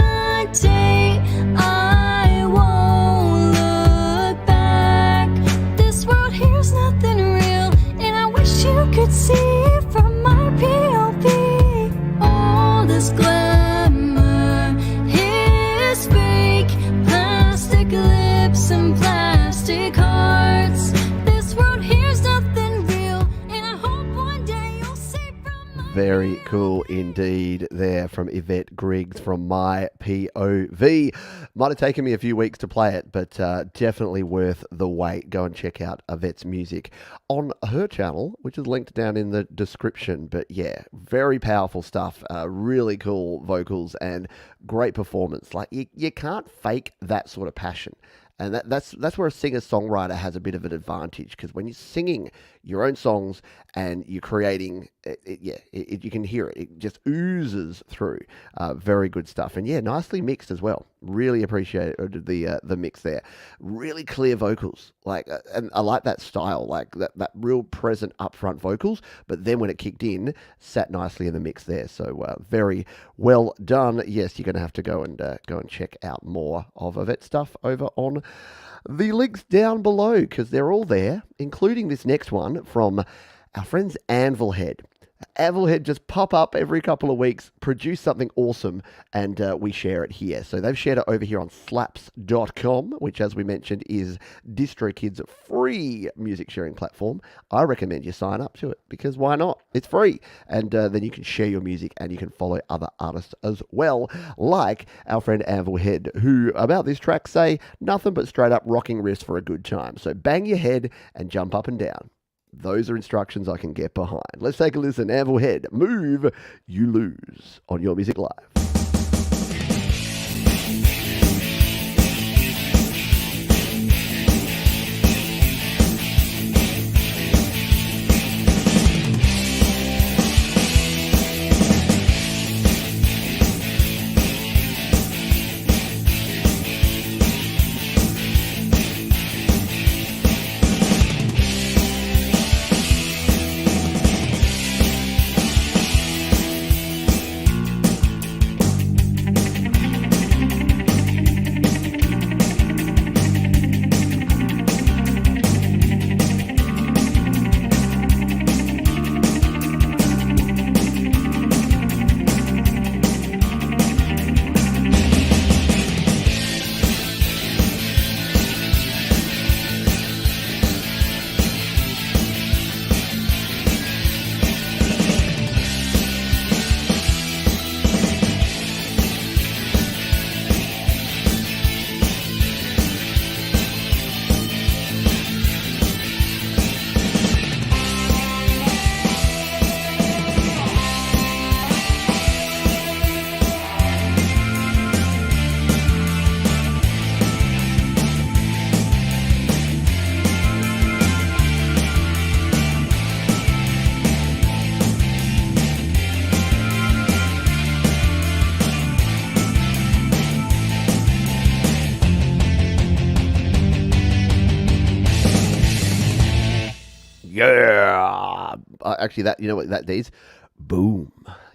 I won't look back. This world here's nothing real, and I wish you could see from my POV. All this glamour is fake, plastic lips and plastic hearts. This world here's nothing real, and I hope one day you'll see from my Very cool indeed there from Yvette Griggs from My POV. Might have taken me a few weeks to play it, but definitely worth the wait. Go and check out Yvette's music on her channel, which is linked down in the description. But yeah, very powerful stuff. Really cool vocals and great performance. Like you can't fake that sort of passion. And that's where a singer-songwriter has a bit of an advantage, because when you're singing your own songs and you're creating, you can hear it. It just oozes through. Very good stuff. And yeah, nicely mixed as well. Really appreciated the mix there. Really clear vocals. And I like that style, like that real present upfront vocals. But then when it kicked in, sat nicely in the mix there. So very well done. Yes, you're going to have to go and check out more of Yvette stuff over on the links down below, because they're all there, including this next one from our friends Anvil Head. Anvil Head just pop up every couple of weeks, produce something awesome, and we share it here. So they've shared it over here on slaps.com, which, as we mentioned, is DistroKid's free music sharing platform. I recommend you sign up to it, because why not? It's free. And then you can share your music and you can follow other artists as well, like our friend Anvil Head, who about this track say nothing but straight up rocking riffs for a good time. So bang your head and jump up and down. Those are instructions I can get behind. Let's take a listen. Anvil Head, Move, You Lose on Your Music Live. Yeah. Actually, that, you know what that is? Boom.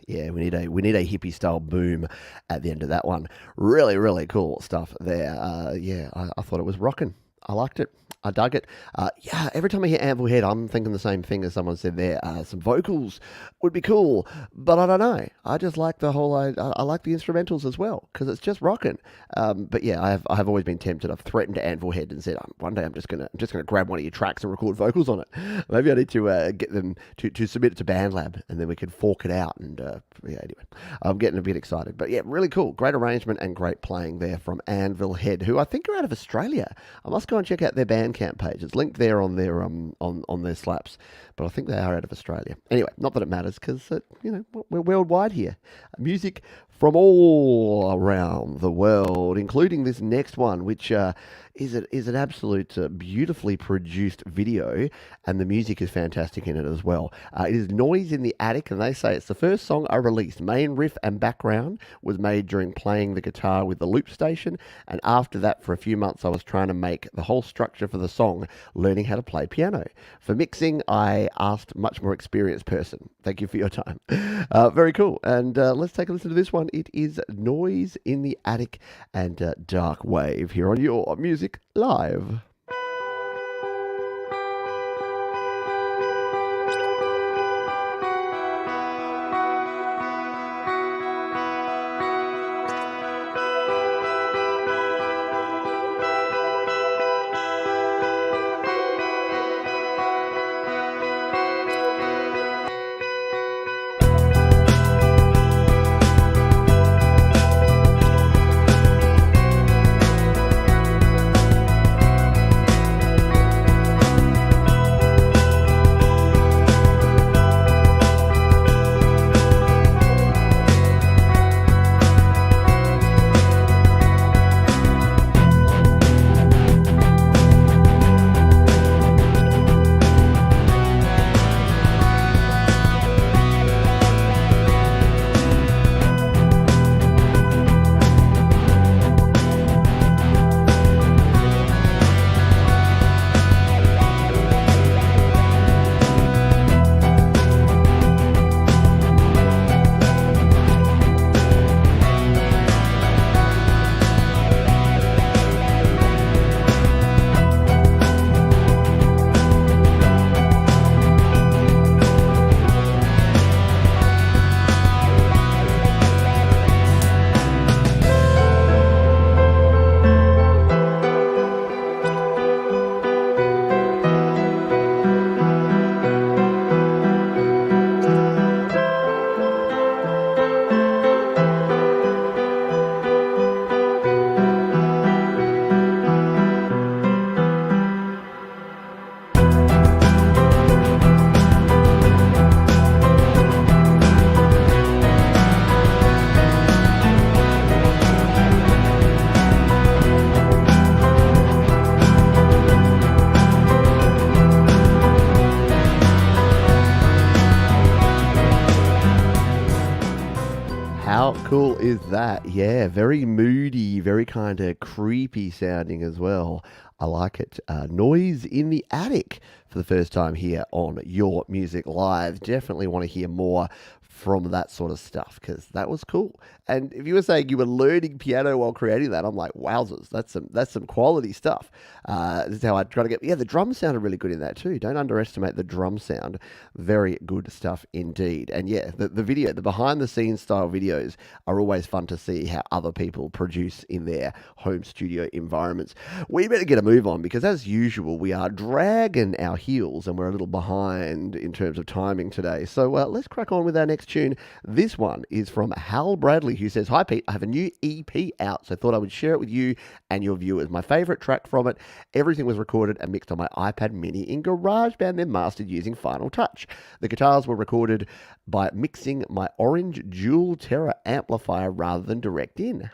Yeah, we need a hippie style boom at the end of that one. Really, really cool stuff there. I thought it was rocking. I liked it. I dug it. Yeah, every time I hear Anvil Head, I'm thinking the same thing as someone said there. Some vocals would be cool, but I don't know. I just like the whole. I like the instrumentals as well because it's just rocking. But yeah, I have always been tempted. I've threatened to Anvil Head and said one day I'm just gonna grab one of your tracks and record vocals on it. Maybe I need to get them to submit it to BandLab and then we can fork it out. And yeah, anyway, I'm getting a bit excited. But yeah, really cool. Great arrangement and great playing there from Anvil Head, who I think are out of Australia. I must go and check out their Bandcamp page. It's linked there on their on their slaps, but I think they are out of Australia. Anyway, not that it matters because we're worldwide here. Music from all around the world, including this next one, which is an absolute beautifully produced video, and the music is fantastic in it as well. It is Noise in the Attic, and they say it's the first song I released. Main riff and background was made during playing the guitar with the loop station, and after that, for a few months, I was trying to make the whole structure for the song, learning how to play piano. For mixing, I asked a much more experienced person. Thank you for your time. Very cool. And let's take a listen to this one. It is Noise in the Attic and Dark Wave here on Your Music Live. Noise cool is that? Yeah, very moody, very kind of creepy sounding as well. I like it. Noise in the Attic for the first time here on Your Music Live. Definitely want to hear more from that sort of stuff because that was cool. And if you were saying you were learning piano while creating that, I'm like, wowzers, that's some quality stuff. This is how I try to get. Yeah, the drums sounded really good in that too. Don't underestimate the drum sound. Very good stuff indeed. And yeah, the video, the behind the scenes style videos are always fun to see how other people produce in their home studio environments. We better get a move on because as usual, we are dragging our heels and we're a little behind in terms of timing today. So let's crack on with our next tune. This one is from Hal Bradley, who says, "Hi Pete, I have a new EP out, so thought I would share it with you and your viewers. My favorite track from it, everything was recorded and mixed on my iPad mini in GarageBand, then mastered using Final Touch. The guitars were recorded by mixing my orange Dual Terra amplifier rather than direct in,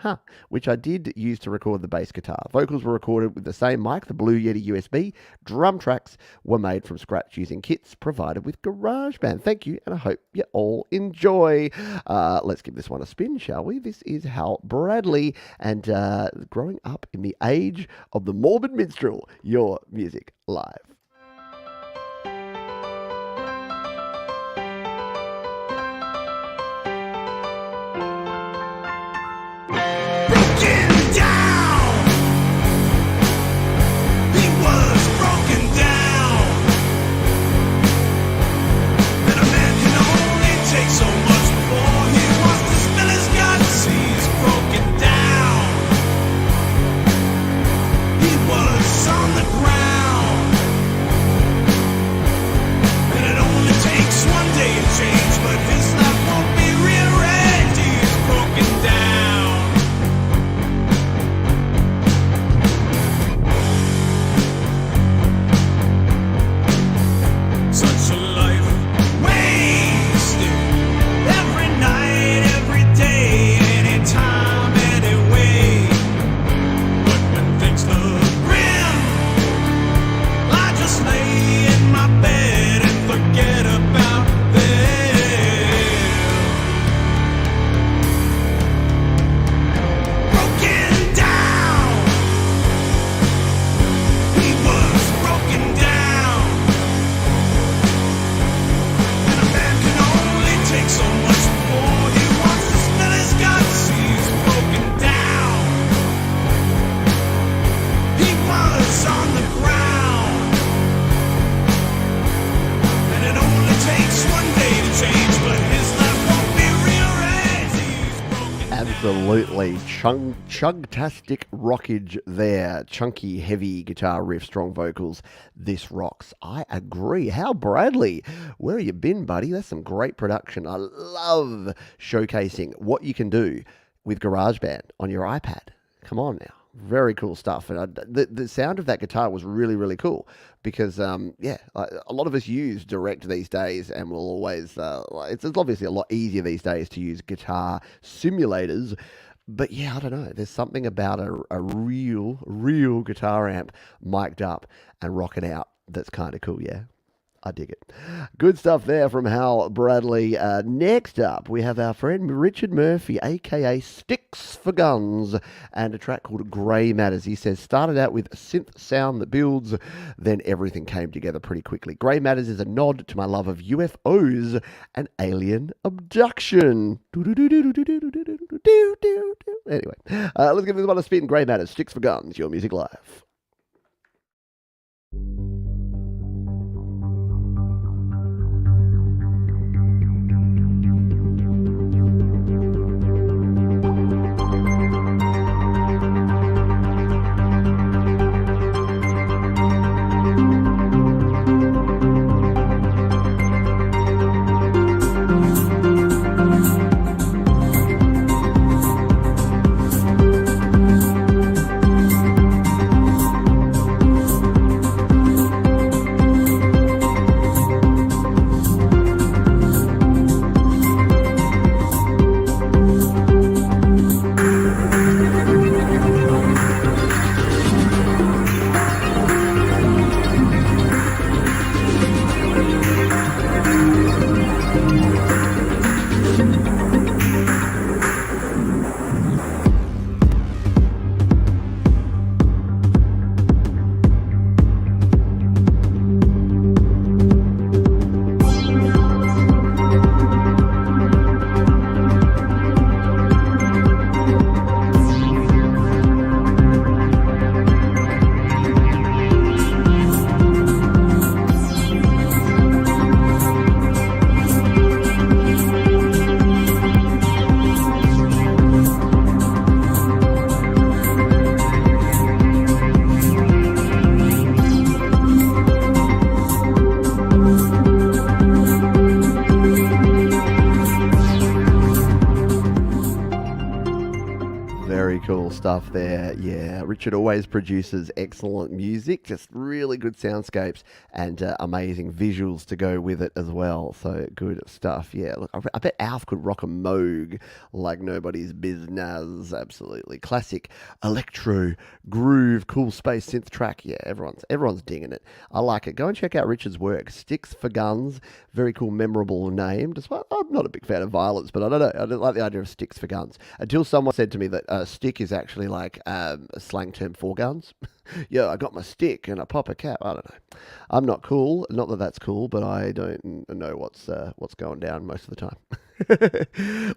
which I did use to record the bass guitar. Vocals were recorded with the same mic, the Blue Yeti USB. Drum tracks were made from scratch using kits provided with GarageBand. Thank you, and I hope you all enjoy." Let's give this one a spin, shall we? This is Hal Bradley, and growing up in the age of the morbid minstrel, Your Music Live. On the ground, and it only takes one day to change, but his life won't be rearranged. He's broken down. Such a life wasted, every night, every day, anytime, anyway. But when things look grim, I just lay in my bed and forget about them. Broken down, he was broken down, and a man can only take so much more. He wants to spill his guts. He's broken down. He was on the ground, and it only takes one day to change, but his life won't be rearranged. He's broken down. Absolutely chugtastic rockage there. Chunky, heavy guitar riff, strong vocals. This rocks. I agree. Hal Bradley, where have you been, buddy? That's some great production. I love showcasing what you can do with GarageBand on your iPad. Come on now. Very cool stuff. And the sound of that guitar was really, really cool because, a lot of us use Direct these days and we'll always, it's obviously a lot easier these days to use guitar simulators. But yeah, I don't know. There's something about a real guitar amp mic'd up and rocking out that's kind of cool, yeah. I dig it. Good stuff there from Hal Bradley. Next up, we have our friend Richard Murphy, a.k.a. Sticks for Guns, and a track called Grey Matters. He says, started out with a synth sound that builds, then everything came together pretty quickly. Grey Matters is a nod to my love of UFOs and alien abduction. Anyway, let's give this one a spin. Grey Matters, Sticks for Guns, Your Music Live. stuff there. Yeah, Richard always produces excellent music, just really good soundscapes and amazing visuals to go with it as well. So good stuff. Yeah, look, I bet Alf could rock a Moog like nobody's business. Absolutely classic electro groove, cool space synth track. Yeah, everyone's dinging it. I like it. Go and check out Richard's work. Sticks for Guns, very cool, memorable name. Despite I'm not a big fan of violence, but I don't know. I don't like the idea of sticks for guns. Until someone said to me that stick is actually like a slang term for guns. Yeah, I got my stick and I pop a cap. I don't know. I'm not cool. Not that that's cool, but I don't know what's going down most of the time.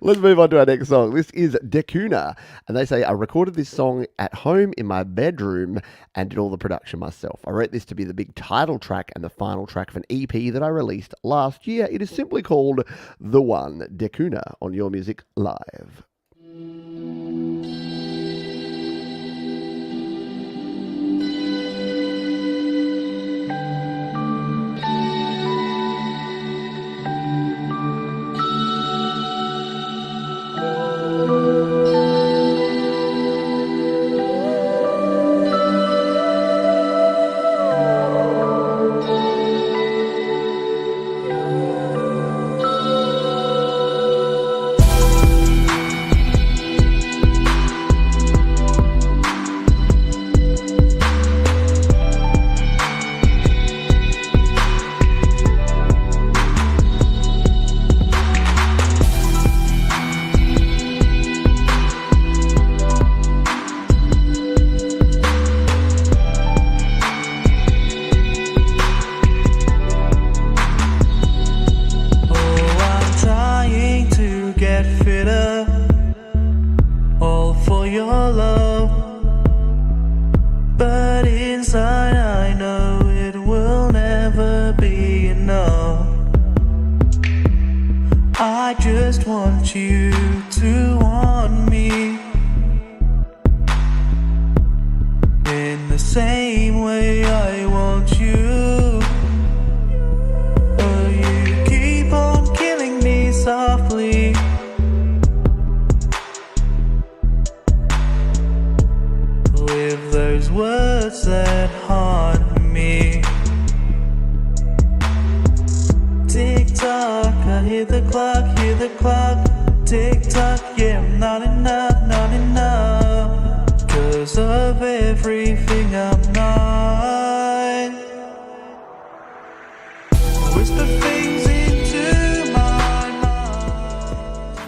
Let's move on to our next song. This is Decuna, and they say, I recorded this song at home in my bedroom and did all the production myself. I wrote this to be the big title track and the final track of an EP that I released last year. It is simply called The One, Decuna, on Your Music Live.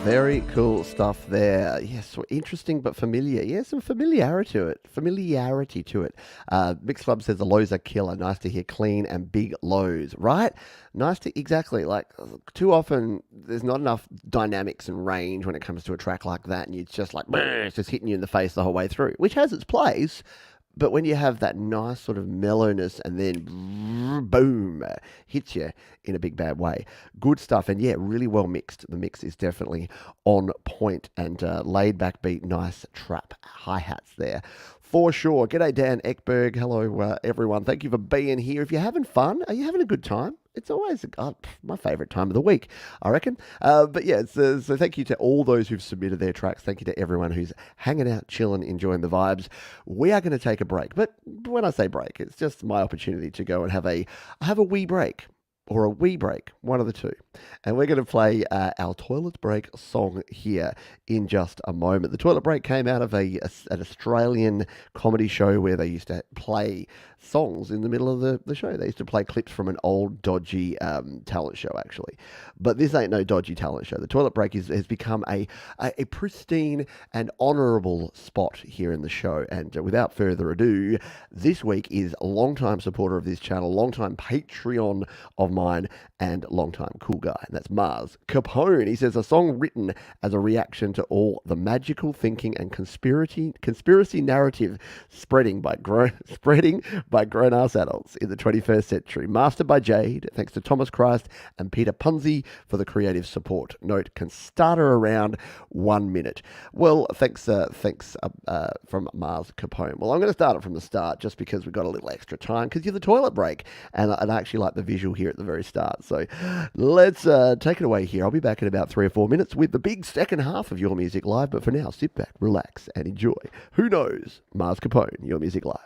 Very cool stuff there. Yes, interesting but familiar. Yeah, some familiarity to it. Mix Club says the lows are killer. Nice to hear clean and big lows, right? Nice to, exactly. Like, too often there's not enough dynamics and range when it comes to a track like that, and it's just like, it's just hitting you in the face the whole way through, which has its place. But when you have that nice sort of mellowness and then boom, hits you in a big bad way. Good stuff. And yeah, really well mixed. The mix is definitely on point and laid back beat, nice trap hi-hats there. For sure. G'day, Dan Ekberg. Hello, everyone. Thank you for being here. If you're having fun, are you having a good time? It's always my favourite time of the week, I reckon. But yeah, so thank you to all those who've submitted their tracks. Thank you to everyone who's hanging out, chilling, enjoying the vibes. We are going to take a break. But when I say break, it's just my opportunity to go and have a wee break. Or a wee break, one of the two. And we're going to play our Toilet Break song here in just a moment. The Toilet Break came out of an Australian comedy show where they used to play songs in the middle of the show. They used to play clips from an old dodgy talent show, actually. But this ain't no dodgy talent show. The Toilet Break has become a pristine and honourable spot here in the show. And without further ado, this week is a long-time supporter of this channel, long-time Patreon of mine, and long-time cool guy. And that's Mars Capone. He says, a song written as a reaction to all the magical thinking and conspiracy narrative spreading by grown-ass adults in the 21st century. Mastered by Jade, thanks to Thomas Christ and Peter Punzi for the creative support. Note, can start her around 1 minute. Well, thanks from Mars Capone. Well, I'm going to start it from the start just because we've got a little extra time because you're the Toilet Break. And I actually like the visual here at the very start. So let's take it away here. I'll be back in about 3 or 4 minutes with the big second half of Your Music Live. But for now, sit back, relax, and enjoy. Who knows? Mars Capone, Your Music Live.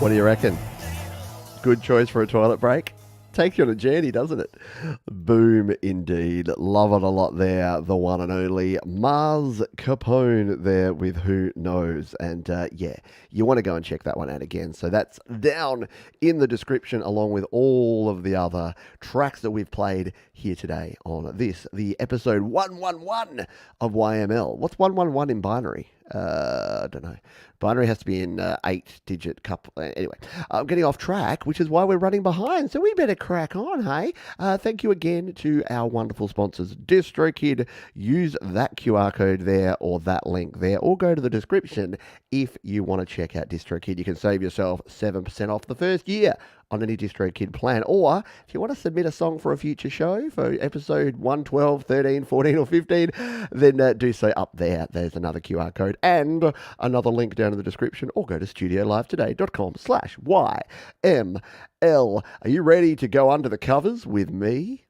What do you reckon? Good choice for a toilet break? Takes you on a journey, doesn't it? Boom, indeed. Love it a lot there. The one and only Mars Capone there with Who Knows. And yeah, you want to go and check that one out again. So that's down in the description along with all of the other tracks that we've played here today on this, the episode 111 of YML. What's 111 in binary? I don't know. Binary has to be in 8-digit couple. Anyway, I'm getting off track, which is why we're running behind. So we better crack on, hey? Thank you again to our wonderful sponsors, DistroKid. Use that QR code there or that link there, or go to the description if you want to check out DistroKid. You can save yourself 7% off the first year on any DistroKid plan. Or if you want to submit a song for a future show, for episode 112, 13, 14 or 15, then do so up there. There's another QR code and another link down in the description, or go to studiolivetoday.com/YML. Are you ready to go under the covers with me?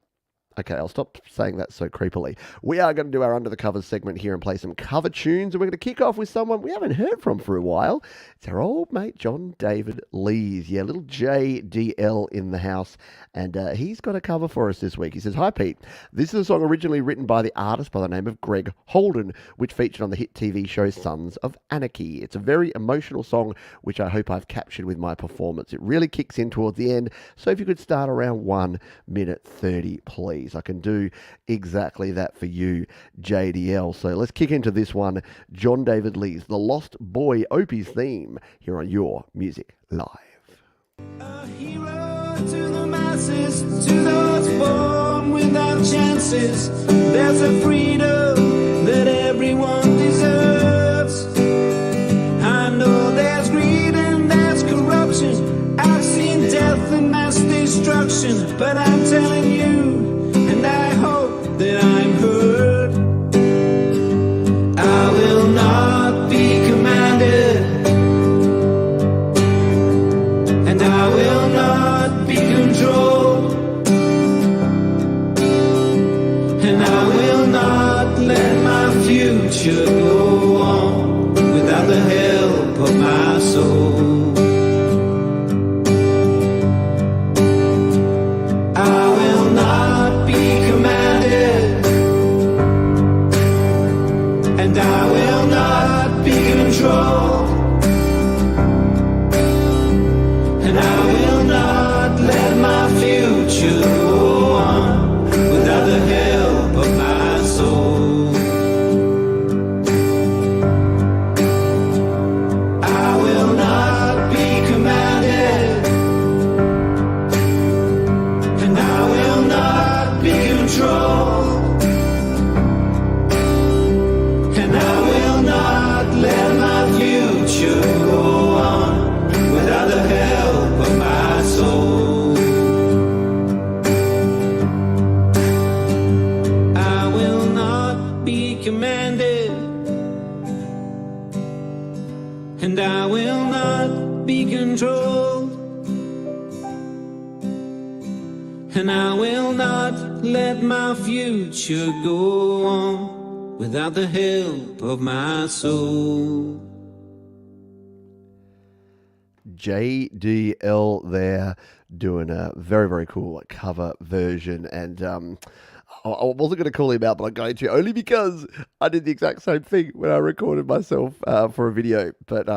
Okay, I'll stop saying that so creepily. We are going to do our Under the Covers segment here and play some cover tunes, and we're going to kick off with someone we haven't heard from for a while. It's our old mate, John David Lees. Yeah, little JDL in the house, and he's got a cover for us this week. He says, "Hi, Pete. This is a song originally written by the artist by the name of Greg Holden, which featured on the hit TV show Sons of Anarchy. It's a very emotional song, which I hope I've captured with my performance. It really kicks in towards the end, so if you could start around 1 minute 30, please. I can do exactly that for you, JDL. So let's kick into this one. John David Lees, The Lost Boy Opie's theme, here on Your Music Live. A hero to the masses, to those born without chances. There's a freedom that everyone deserves. I know there's greed and there's corruption. I've seen death and mass destruction, but I'm telling you, and I hope that I'm heard, I will not be commanded, and I will not be controlled, and I will not let my future go on without the help of my soul. I will not be commanded, and I will not be controlled, and I will not let my future go on without the help of my soul. I will not be commanded, and I will not be controlled, and I will not let my future go on without the help of my soul. I will not be commanded, and I will not be controlled, and I will not let my future go on without the help of my soul. JDL there doing a very, very cool cover version. And I wasn't going to call him out, but I'm going to, only because I did the exact same thing when I recorded myself for a video. But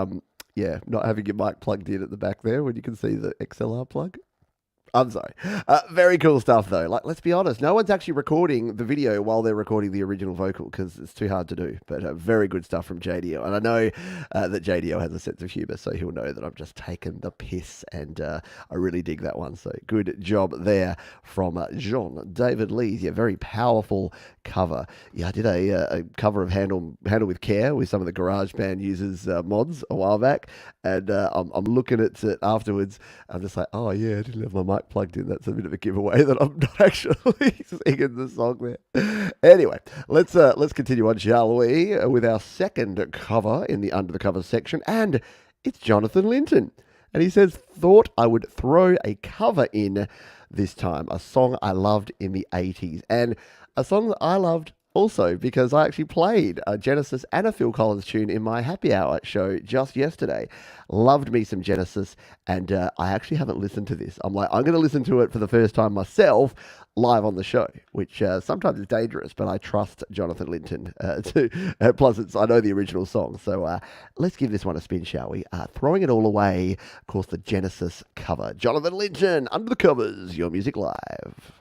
yeah, not having your mic plugged in at the back there when you can see the XLR plug. I'm sorry. Very cool stuff, though. Like, let's be honest, no one's actually recording the video while they're recording the original vocal because it's too hard to do. But very good stuff from JDL. And I know that JDL has a sense of humour, so he'll know that I'm just taking the piss. And I really dig that one. So good job there from John David Lees. Yeah, very powerful cover. Yeah, I did a cover of Handle with Care with some of the GarageBand users mods a while back. And I'm looking at it afterwards. I'm just like, oh, yeah, I didn't have my mic plugged in. That's a bit of a giveaway that I'm not actually singing the song there. Anyway, let's continue on, shall we, with our second cover in the Under the Covers section, and it's Jonathan Linton. And he says, thought I would throw a cover in this time, a song I loved in the 80s, and a song that I loved also because I actually played a Genesis and a Phil Collins tune in my happy hour show just yesterday. Loved me some Genesis, and I actually haven't listened to this. I'm like, I'm going to listen to it for the first time myself live on the show, which sometimes is dangerous, but I trust Jonathan Linton to. Plus, I know the original song, so let's give this one a spin, shall we? Throwing It All Away, of course, the Genesis cover. Jonathan Linton, Under the Covers, Your Music Live.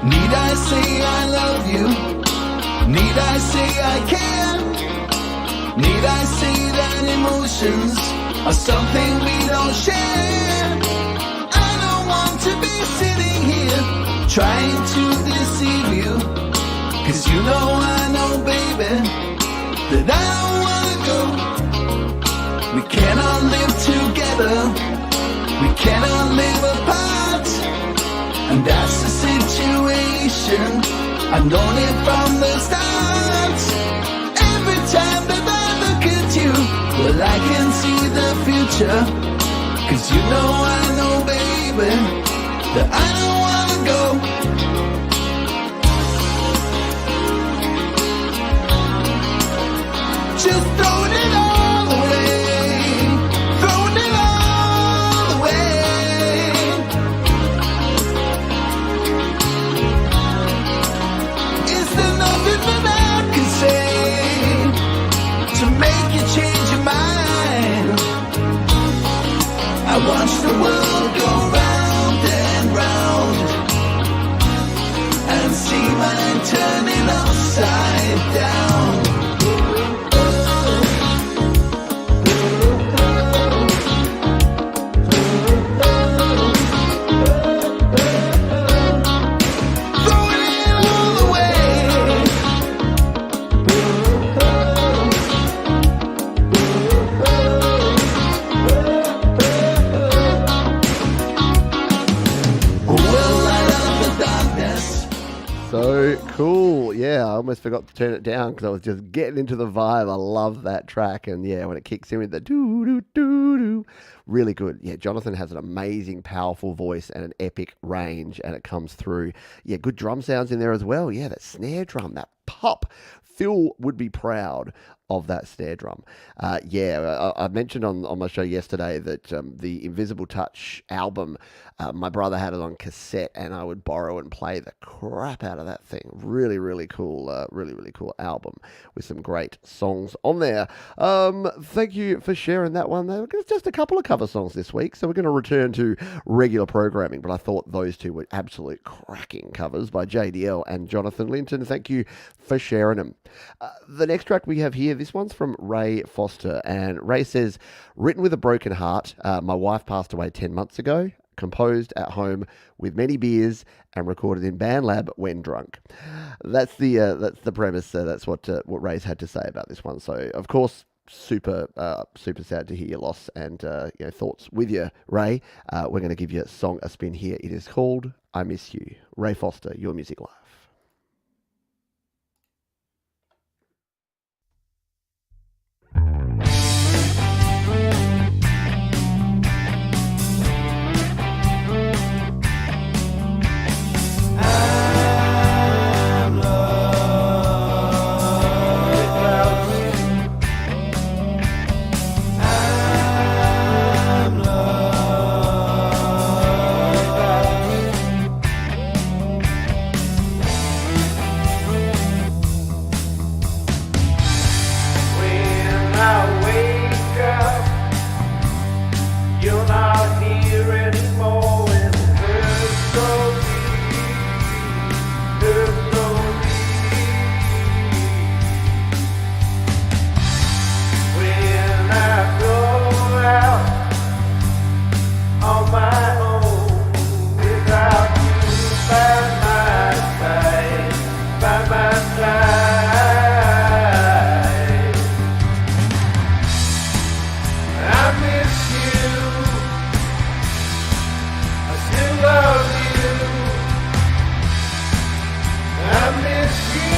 Need I say I love you? Need I say I care? Need I say that emotions are something we don't share? I don't want to be sitting here trying to deceive you, 'cause you know, baby, that I don't wanna go. We cannot live together, we cannot live apart, and that's the situation I've known it from the start. Every time that I look at you, well, I can see the future. 'Cause you know, baby, that I don't wanna go. Just throwing it all away, throwing it all away. Is there nothing that I can say to make you change your mind? I watch the world go round and round and see mine turning upside down. Throwing it all away. We'll light up the darkness. So cool. Yeah, I almost forgot to turn it down because I was just getting into the vibe. I love that track. And yeah, when it kicks in with the doo-doo-doo-doo, really good. Yeah, Jonathan has an amazing, powerful voice and an epic range, and it comes through. Yeah, good drum sounds in there as well. Yeah, that snare drum, that pop. Phil would be proud of that snare drum. I mentioned on my show yesterday that the Invisible Touch album, my brother had it on cassette, and I would borrow and play the crap out of that thing. Really, really cool, really cool album with some great songs on there. Thank you for sharing that one. There was just a couple of cover songs this week, so we're going to return to regular programming, but I thought those two were absolute cracking covers by JDL and Jonathan Linton. Thank you for sharing them. The next track we have here, this one's from Ray Foster, and Ray says, written with a broken heart, my wife passed away 10 months ago, composed at home with many beers and recorded in BandLab when drunk. That's the premise. That's what Ray's had to say about this one. So, of course, super sad to hear your loss, and thoughts with you, Ray. We're going to give you a song a spin here. It is called I Miss You. Ray Foster, Your Music Live. When I wake up, you're not here anymore, and it hurts so deep, hurts so deep. When I go out on my own without you by my side, by my side. I miss you. I still love you. I miss you.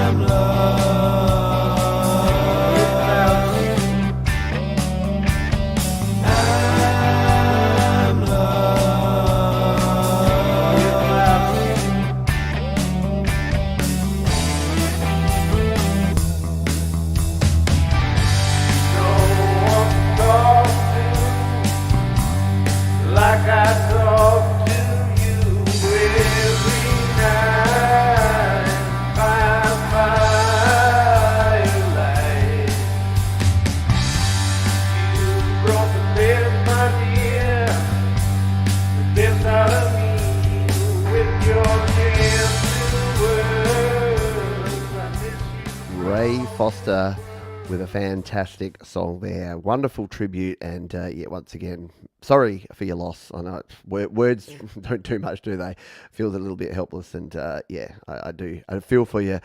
I'm lost without you. I'm lost without you. No one talks to like I talk to you every night by firelight. You brought the best, my dear, the best out of me with your gentle words. I miss you. Ray Foster, with a fantastic song there. Wonderful tribute. And yeah, once again, sorry for your loss. I know words don't do much, do they? Feels a little bit helpless. And yeah, I do. I feel for you.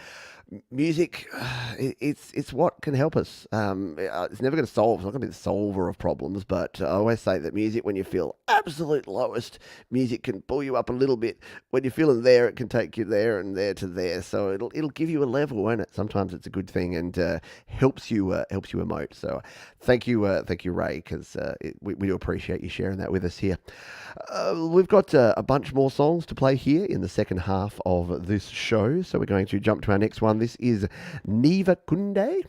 Music, it's what can help us. It's never going to solve. It's not going to be the solver of problems. But I always say that music, when you feel absolute lowest, music can pull you up a little bit. When you're feeling there, it can take you there and there to there. So it'll give you a level, won't it? Sometimes it's a good thing and helps you emote. So thank you, Ray, because we do appreciate you sharing that with us here. We've got a bunch more songs to play here in the second half of this show. So we're going to jump to our next one. This is Neva Kunde,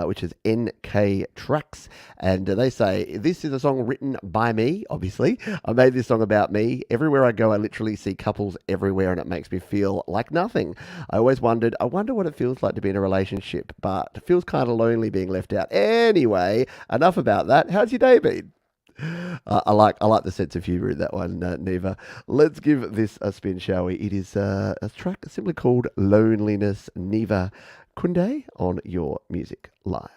which is NK Tracks. And they say, this is a song written by me, obviously. I made this song about me. Everywhere I go, I literally see couples everywhere, and it makes me feel like nothing. I always wondered, I wonder what it feels like to be in a relationship, but it feels kind of lonely being left out. Anyway, enough about that. How's your day been? I like the sense of humour in that one, Neva. Let's give this a spin, shall we? It is a track simply called Loneliness. Neva Kunde on Your Music Live.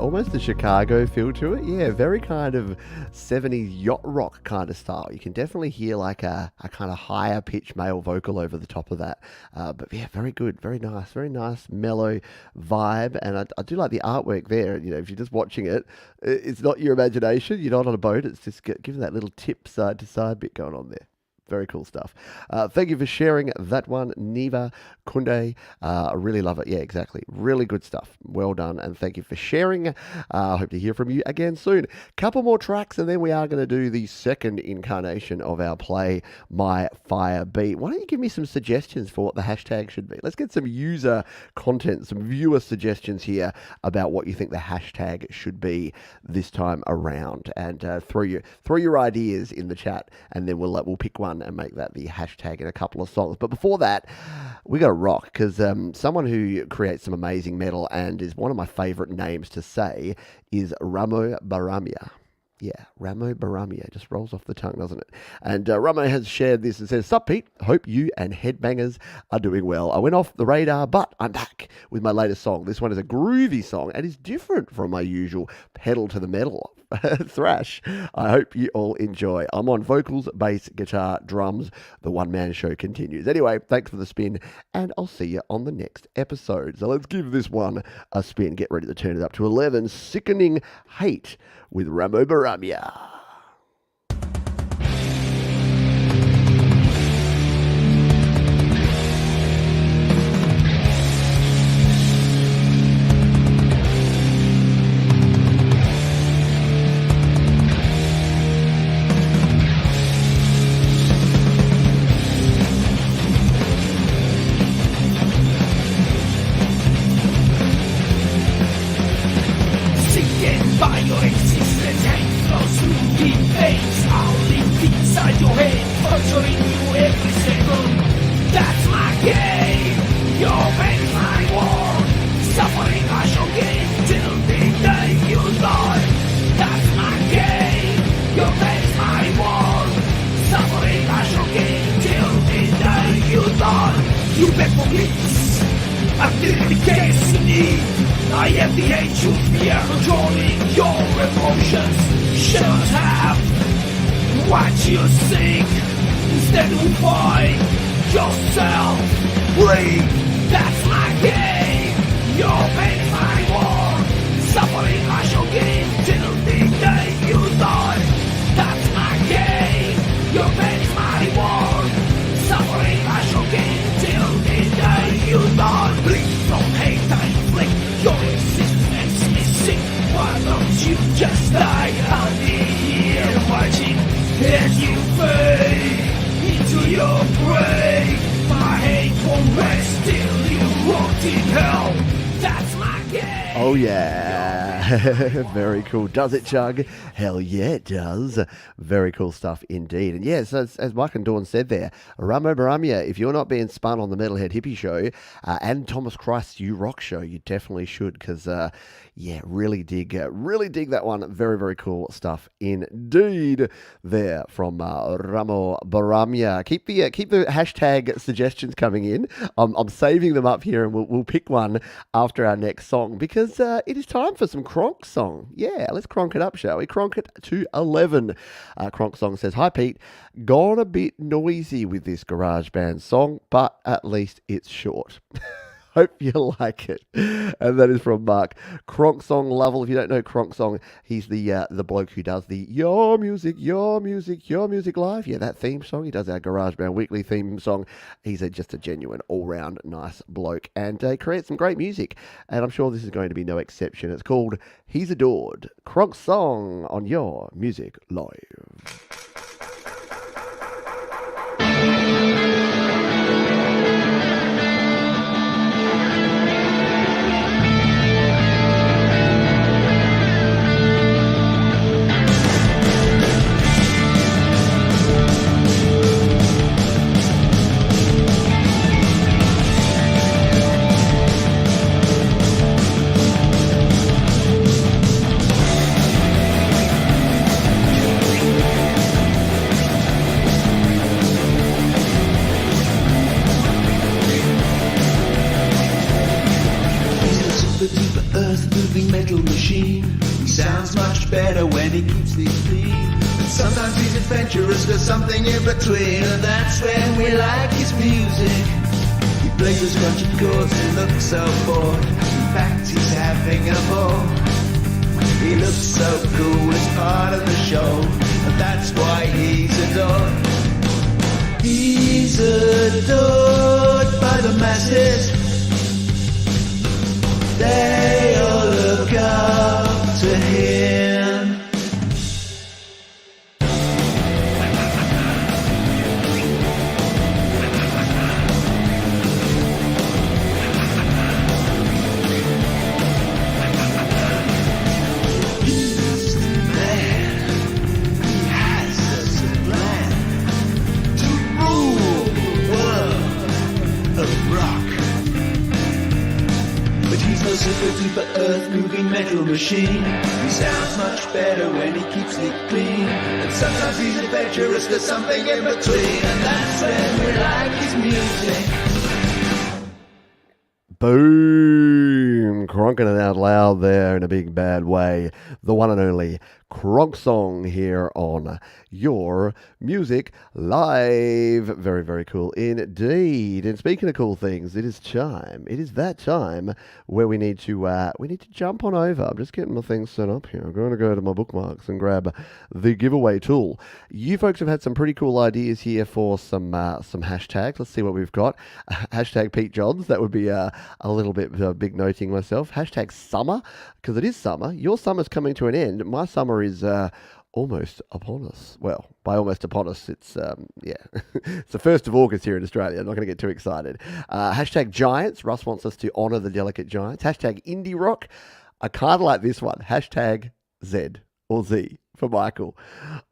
Almost a Chicago feel to it. Yeah, very kind of 70s yacht rock kind of style. You can definitely hear like a kind of higher pitched male vocal over the top of that. But yeah, very good, very nice mellow vibe. And I do like the artwork there. You know, if you're just watching it, it's not your imagination. You're not on a boat. It's just giving that little tip side to side bit going on there. Very cool stuff. Thank you for sharing that one, Neva Kunde. I really love it. Yeah, exactly. Really good stuff. Well done. And thank you for sharing. I hope to hear from you again soon. Couple more tracks and then we are going to do the second incarnation of our Play My Fire Beat. Why don't you give me some suggestions for what the hashtag should be? Let's get some user content, some viewer suggestions here about what you think the hashtag should be this time around. And throw your ideas in the chat and then we'll pick one and make that the hashtag in a couple of songs. But before that, we got to rock because someone who creates some amazing metal and is one of my favorite names to say is Ramo Baramia. Yeah, Ramo Baramia. Just rolls off the tongue, doesn't it? And Ramo has shared this and says, "Sup, Pete? Hope you and Headbangers are doing well. I went off the radar, but I'm back with my latest song. This one is a groovy song and is different from my usual pedal to the metal thrash. I hope you all enjoy. I'm on vocals, bass, guitar, drums. The one-man show continues. Anyway, thanks for the spin, and I'll see you on the next episode." So let's give this one a spin. Get ready to turn it up to 11. Sickening Hate with Ramo Baramia. You beg for peace. I feel the destiny. I am the angel fear controlling your emotions. Shut up. What you think? Instead of find yourself. Breathe. That's my game. Your pain is my war. Suffering I shall gain till the day you die. That's my game. Your pain is my war. Suffering I shall gain till the day you die. Please don't hate, I inflict. Your existence is sick. Why don't you just die? I'll be here watching as you fade into your grave. My hate won't rest till you rot in hell. That's my game. Oh, yeah. Very cool. Does it, Chug? Hell yeah, it does. Very cool stuff indeed. And yes, as Mike and Dawn said there, Ramo Baramia, if you're not being spun on the Metalhead Hippie Show and Thomas Christ's You Rock Show, you definitely should because, yeah, really dig that one. Very, very cool stuff indeed there from Ramo Baramia. Keep the hashtag suggestions coming in. I'm saving them up here and we'll pick one after our next song because it is time for some Kronk song. Yeah, let's cronk it up, shall we? Cronk it to 11. Kronk song says, "Hi Pete, gone a bit noisy with this garage band song, but at least it's short." Hope you like it. And that is from Mark. Kronk Song Lovell. If you don't know Kronk Song, he's the bloke who does the Your Music, Your Music, Your Music Live. Yeah, that theme song. He does our GarageBand Weekly theme song. He's just a genuine all-round nice bloke. And he creates some great music. And I'm sure this is going to be no exception. It's called He's Adored. Kronk Song on Your Music Live. When he keeps these clean, and sometimes he's adventurous, there's something in between, and that's when we like his music. He plays the scrunchy chords and looks so bored. In fact, he's having a ball. He looks so cool as part of the show, and that's why he's adored. He's adored by the masses. They all look up to him. For earth-moving metal machine. He sounds much better when he keeps it clean. And sometimes he's adventurous, there's something in between, and that's when we like his music. Boom! Cronking it out loud there in a big bad way. The one and only Kronk Song here on Your Music Live. Very, very cool indeed. And speaking of cool things, it is time. It is that time where we need to jump on over. I'm just getting my things set up here. I'm going to go to my bookmarks and grab the giveaway tool. You folks have had some pretty cool ideas here for some hashtags. Let's see what we've got. Hashtag Pete Johns. That would be a little bit big noting myself. Hashtag summer, because it is summer. Your summer's coming to an end. My summer is almost upon us. Well, by almost upon us, it's it's the 1st of August here in Australia. I'm not going to get too excited. Hashtag Giants. Russ wants us to honour the delicate Giants. Hashtag Indie Rock. I kind of like this one. Hashtag Z or Z for Michael.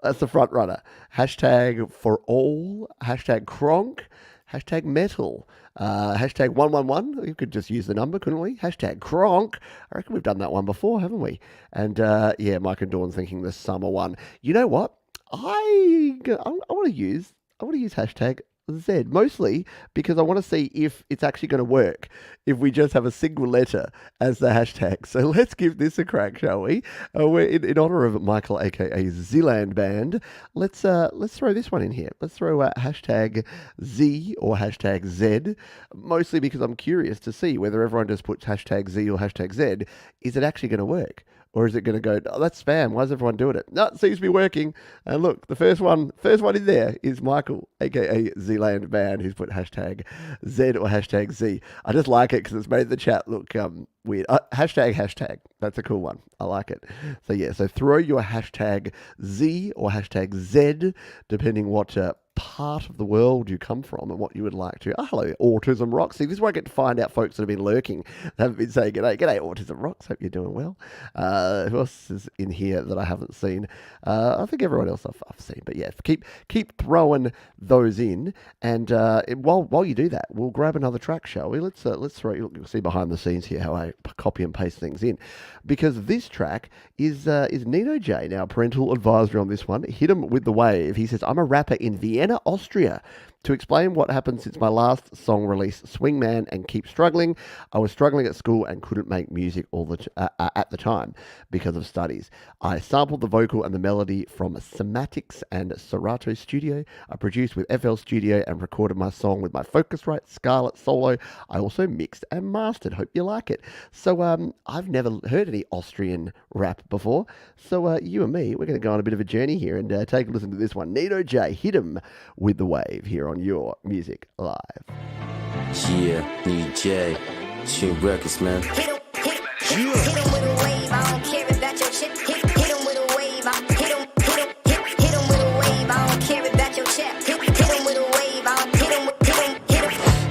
That's the front runner. Hashtag for all. Hashtag Kronk. Hashtag metal. Hashtag 111. You could just use the number, couldn't we? Hashtag Kronk. I reckon we've done that one before, haven't we? And yeah, Mike and Dawn's thinking the summer one. You know what? I want to use hashtag Z, mostly because I want to see if it's actually going to work if we just have a single letter as the hashtag. So let's give this a crack, shall we? We're in honor of Michael, aka Zealand Band. Let's throw this one in here. Let's throw hashtag Z or hashtag Z, mostly because I'm curious to see whether everyone just puts hashtag Z or hashtag Z. Is it actually going to work? Or is it going to go, oh, that's spam, why is everyone doing it? No, it seems to be working. And look, the first one in there is Michael, aka Zealand Band, who's put hashtag Z or hashtag Z. I just like it because it's made the chat look weird. Hashtag. That's a cool one. I like it. So yeah, so throw your hashtag Z or hashtag Z, depending what part of the world you come from and what you would like to. Oh, hello, Autism Rocks. See, this is where I get to find out folks that have been lurking. They haven't been saying, g'day, Autism Rocks. Hope you're doing well. Who else is in here that I haven't seen? I think everyone else I've seen. But yeah, keep throwing those in. And while you do that, we'll grab another track, shall we? Let's throw. You'll see behind the scenes here how I copy and paste things in, because this track is Nino J. Now, parental advisory on this one. Hit him with the wave. He says, I'm a rapper in Vienna, Austria. To explain what happened since my last song release, Swingman and Keep Struggling, I was struggling at school and couldn't make music at the time because of studies. I sampled the vocal and the melody from Sematics and Serato Studio. I produced with FL Studio and recorded my song with my Focusrite Scarlett Solo. I also mixed and mastered. Hope you like it. So I've never heard any Austrian rap before. So you and me, we're going to go on a bit of a journey here and take a listen to this one. Nino J, hit him with the wave here on Your Music Live. Yeah, Nino J, Tune Records, man. Hit 'em with a wave. I don't care if that's your chick. Hit 'em with a wave. Hit 'em with a wave. I don't care if that's your chick. Hit 'em with a wave. Hit 'em.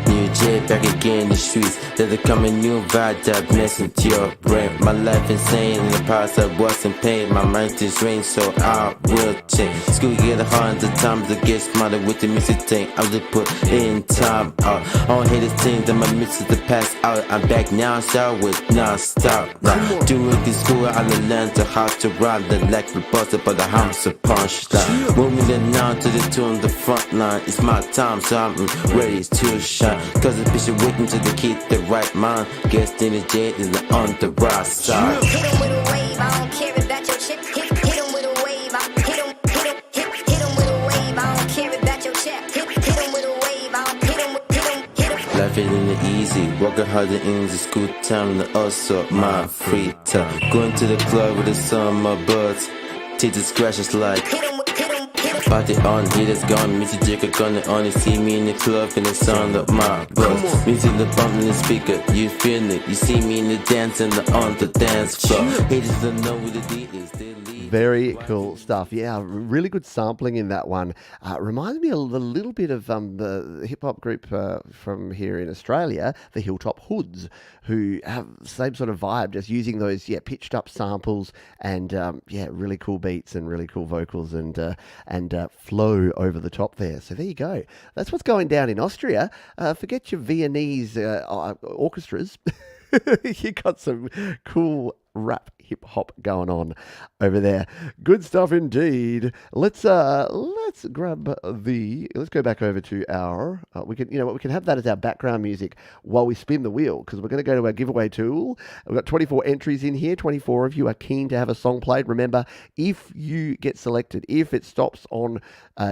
Nino J back again in the streets. There's a coming new vibe that messing to your brain. My life insane in the past I wasn't paid. My mind is drained, so I will change. School get hard, the time to get smarter with the music thing. I will put in time out. All haters think that my music the past out. I'm back now, start with non-stop. During this school, I learned how to rhyme. The lack of buster, but the ham's a punchline. Moving now to the tune, the front line. It's my time, so I'm ready to shine. Cause the bitch waiting to keep the right mind. Guess Nino J is on the right side. Hit 'em with a wave. I don't care if that's your chick. Hit 'em with a wave. Hit 'em with a wave. I don't care if that's your chick. Hit 'em with a wave. Hit 'em. Life ain't easy, working harder in the school time and also my free time. Going to the club with the sun on my butt. Take the scratches like Hit 'em. party on, haters gone. Music Jacob gonna only see me in the club and the sound of my buzz. Music the bump in the speaker, you feel it. You see me in the dance and on the dance floor. Haters don't know what the deal is. They leave. Very cool stuff. Yeah, really good sampling in that one. Reminds me a little bit of the hip-hop group from here in Australia, the Hilltop Hoods, who have the same sort of vibe, just using those pitched up samples and really cool beats and really cool vocals and flow over the top there. So there you go. That's what's going down in Austria. Forget your Viennese orchestras. You got some cool rap hip hop going on over there. Good stuff indeed. Let's grab let's go back over to our we can have that as our background music while we spin the wheel, because we're going to go to our giveaway tool. We've got 24 entries in here. 24 of you are keen to have a song played. Remember, if you get selected, if it stops on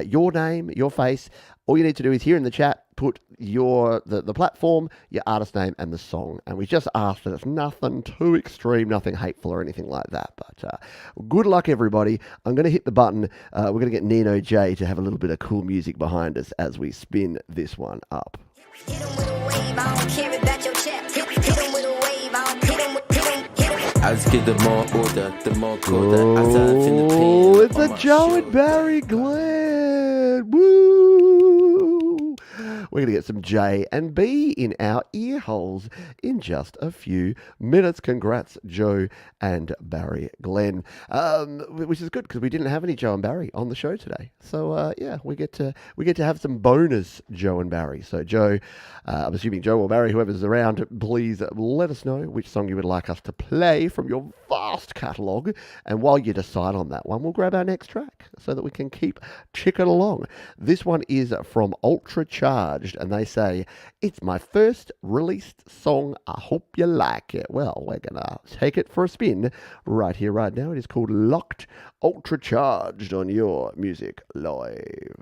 your name, your face, all you need to do is here in the chat put the platform, your artist name, and the song. And we just ask that it's nothing too extreme, nothing hateful or anything like that. But good luck, everybody. I'm going to hit the button. We're going to get Nino J to have a little bit of cool music behind us as we spin this one up. Hit 'em with a wave. I don't care if that's your chick. Hit 'em with a wave. Hit 'em. I just get the more older, the more colder. I start feeling the Oh, pain it's on a my Joe shoulder. and Barry Glenn. Woo! We're going to get some J and B in our ear holes in just a few minutes. Congrats, Joe and Barry Glenn. Which is good because we didn't have any Joe and Barry on the show today. So yeah, we get to have some bonus Joe and Barry. So Joe, I'm assuming Joe or Barry, whoever's around, please let us know which song you would like us to play from your vast catalogue. And while you decide on that one, we'll grab our next track so that we can keep ticking along. This one is from Ultra Charged, and they say, "It's my first released song. I hope you like it." Well, we're going to take it for a spin right here, right now. It is called Locked, Ultra Charged on Your Music Live.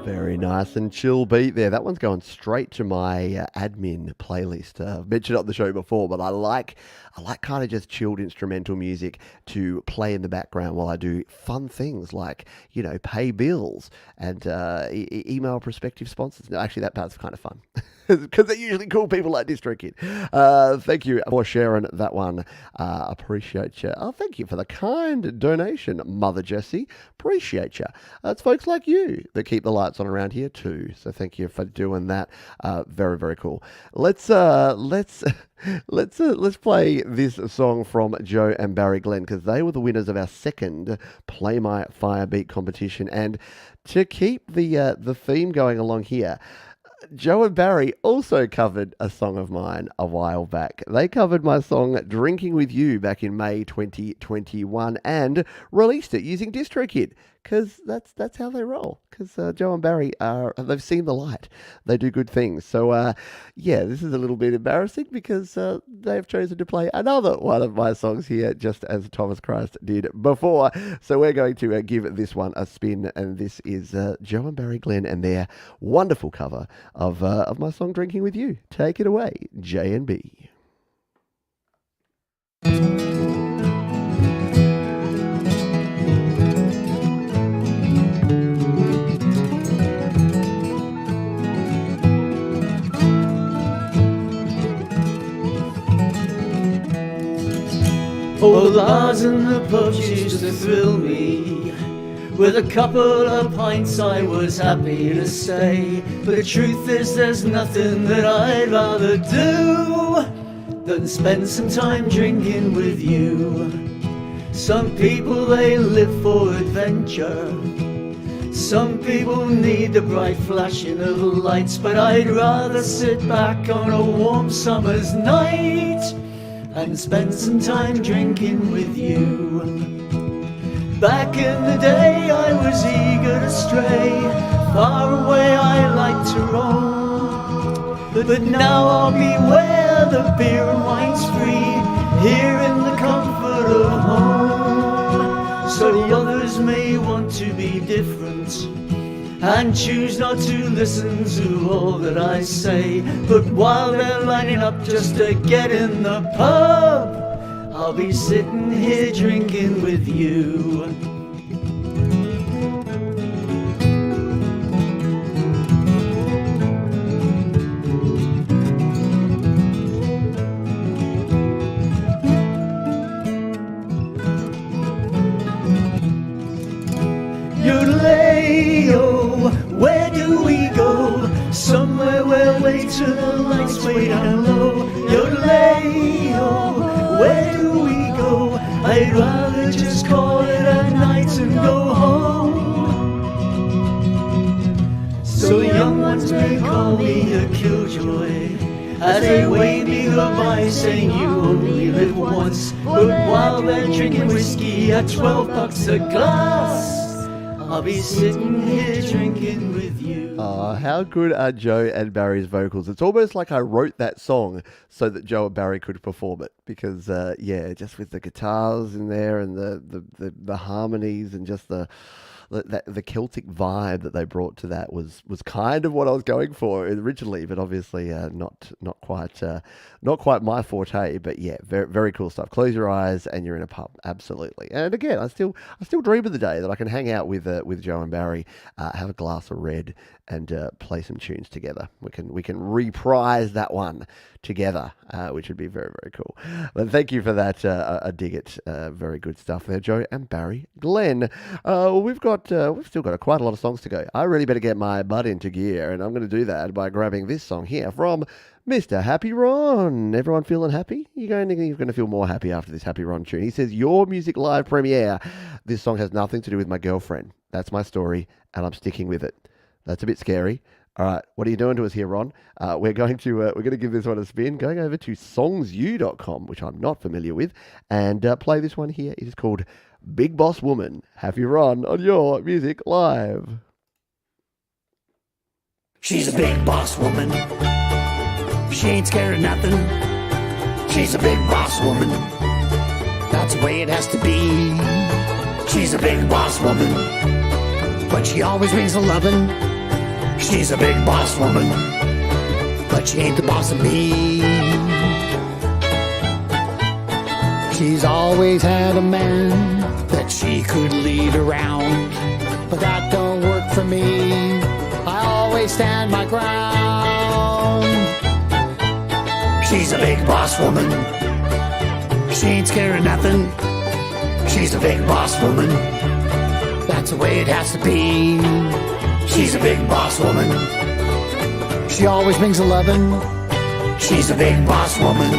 Very nice and chill beat there. That one's going straight to my admin playlist. I've mentioned it on the show before, but I like kind of just chilled instrumental music to play in the background while I do fun things like, you know, pay bills and email prospective sponsors. No, actually, that part's kind of fun because they're usually cool people like DistroKid. Thank you for sharing that one. Appreciate you. Oh, thank you for the kind donation, Mother Jessie. Appreciate you. It's folks like you that keep the lights on around here too. So thank you for doing that. Very, very cool. Let's play this song from Joe and Barry Glenn because they were the winners of our second Play My Fire Beat competition. And to keep the theme going along here, Joe and Barry also covered a song of mine a while back. They covered my song Drinking With You back in May 2021 and released it using DistroKid because that's how they roll. Because Joe and Barry they've seen the light. They do good things. So yeah, this is a little bit embarrassing because they've chosen to play another one of my songs here just as Thomas Christ did before. So we're going to give this one a spin, and this is Joe and Barry Glenn and their wonderful cover of my song Drinking With You. Take it away, J and B. Oh, the bars and the pubs used to thrill me. With a couple of pints I was happy to stay. But the truth is there's nothing that I'd rather do than spend some time drinking with you. Some people, they live for adventure. Some people need the bright flashing of lights, but I'd rather sit back on a warm summer's night and spend some time drinking with you. Back in the day I was eager to stray, far away I like to roam. But now I'll be where the beer and wine's free, here in the comfort of home. So the others may want to be different and choose not to listen to all that I say, but while they're lining up just to get in the pub, I'll be sitting here drinking with you. to the lights way down low. Yodelay-o, where do we go? I'd rather just call it a night and go home. So the young ones may call me a killjoy, as they wave me goodbye, saying you only live once. But while they're drinking whiskey at $12 a glass, I'll be sitting here drinking with you. How good are Joe and Barry's vocals? It's almost like I wrote that song so that Joe and Barry could perform it. Because, just with the guitars in there and the harmonies and just the Celtic vibe that they brought to that was kind of what I was going for originally, but obviously not quite my forte. But yeah, very very cool stuff. Close your eyes and you're in a pub, absolutely. And again, I still dream of the day that I can hang out with Joe and Barry, have a glass of red, and play some tunes together. We can reprise that one together, which would be very very cool. But thank you for that. I dig it. Very good stuff there, Joe and Barry Glenn. We've still got quite a lot of songs to go. I really better get my butt into gear, and I'm going to do that by grabbing this song here from Mr. Happy Ron. Everyone feeling happy? You're going to feel more happy after this Happy Ron tune. He says, your music live premiere. This song has nothing to do with my girlfriend. That's my story, and I'm sticking with it. That's a bit scary. All right, what are you doing to us here, Ron? We're going to give this one a spin, going over to songsu.com, which I'm not familiar with, and play this one here. It is called Big Boss Woman. Happy Ron on your music live. She's a big boss woman. She ain't scared of nothing. She's a big boss woman. That's the way it has to be. She's a big boss woman, but she always brings the lovin'. She's a big boss woman, but she ain't the boss of me. She's always had a man that she could lead around, but that don't work for me. I always stand my ground. She's a big boss woman. She ain't scared of nothing. She's a big boss woman. That's the way it has to be. She's a big boss woman. She always brings a lovin'. She's a big boss woman,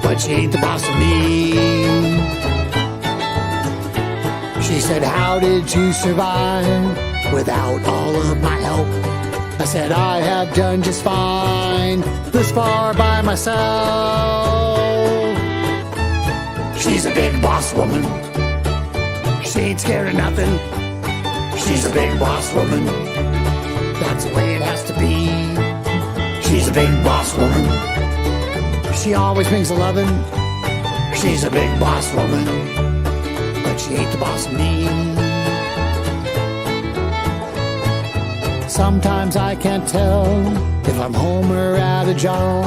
but she ain't the boss of me. She said, how did you survive without all of my help? I said, I have done just fine this far by myself. She's a big boss woman. She ain't scared of nothing. She's a big boss woman. That's the way it has to be. She's a big boss woman. She always brings a lovin'. She's a big boss woman, but she ain't the boss of me. Sometimes I can't tell if I'm home or at a job.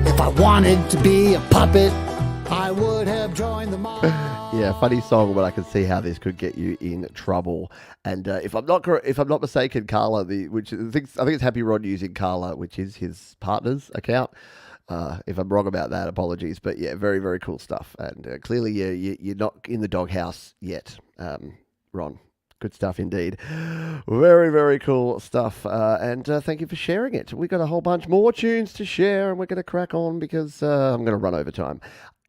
If I wanted to be a puppet, I would have joined the mob. Yeah, funny song, but I can see how this could get you in trouble. And if I'm not mistaken, Carla, I think it's Happy Ron using Carla, which is his partner's account. If I'm wrong about that, apologies. But yeah, very very cool stuff. And clearly, you're not in the doghouse yet, Ron. Good stuff indeed. Very, very cool stuff. And thank you for sharing it. We've got a whole bunch more tunes to share, and we're going to crack on because I'm going to run over time.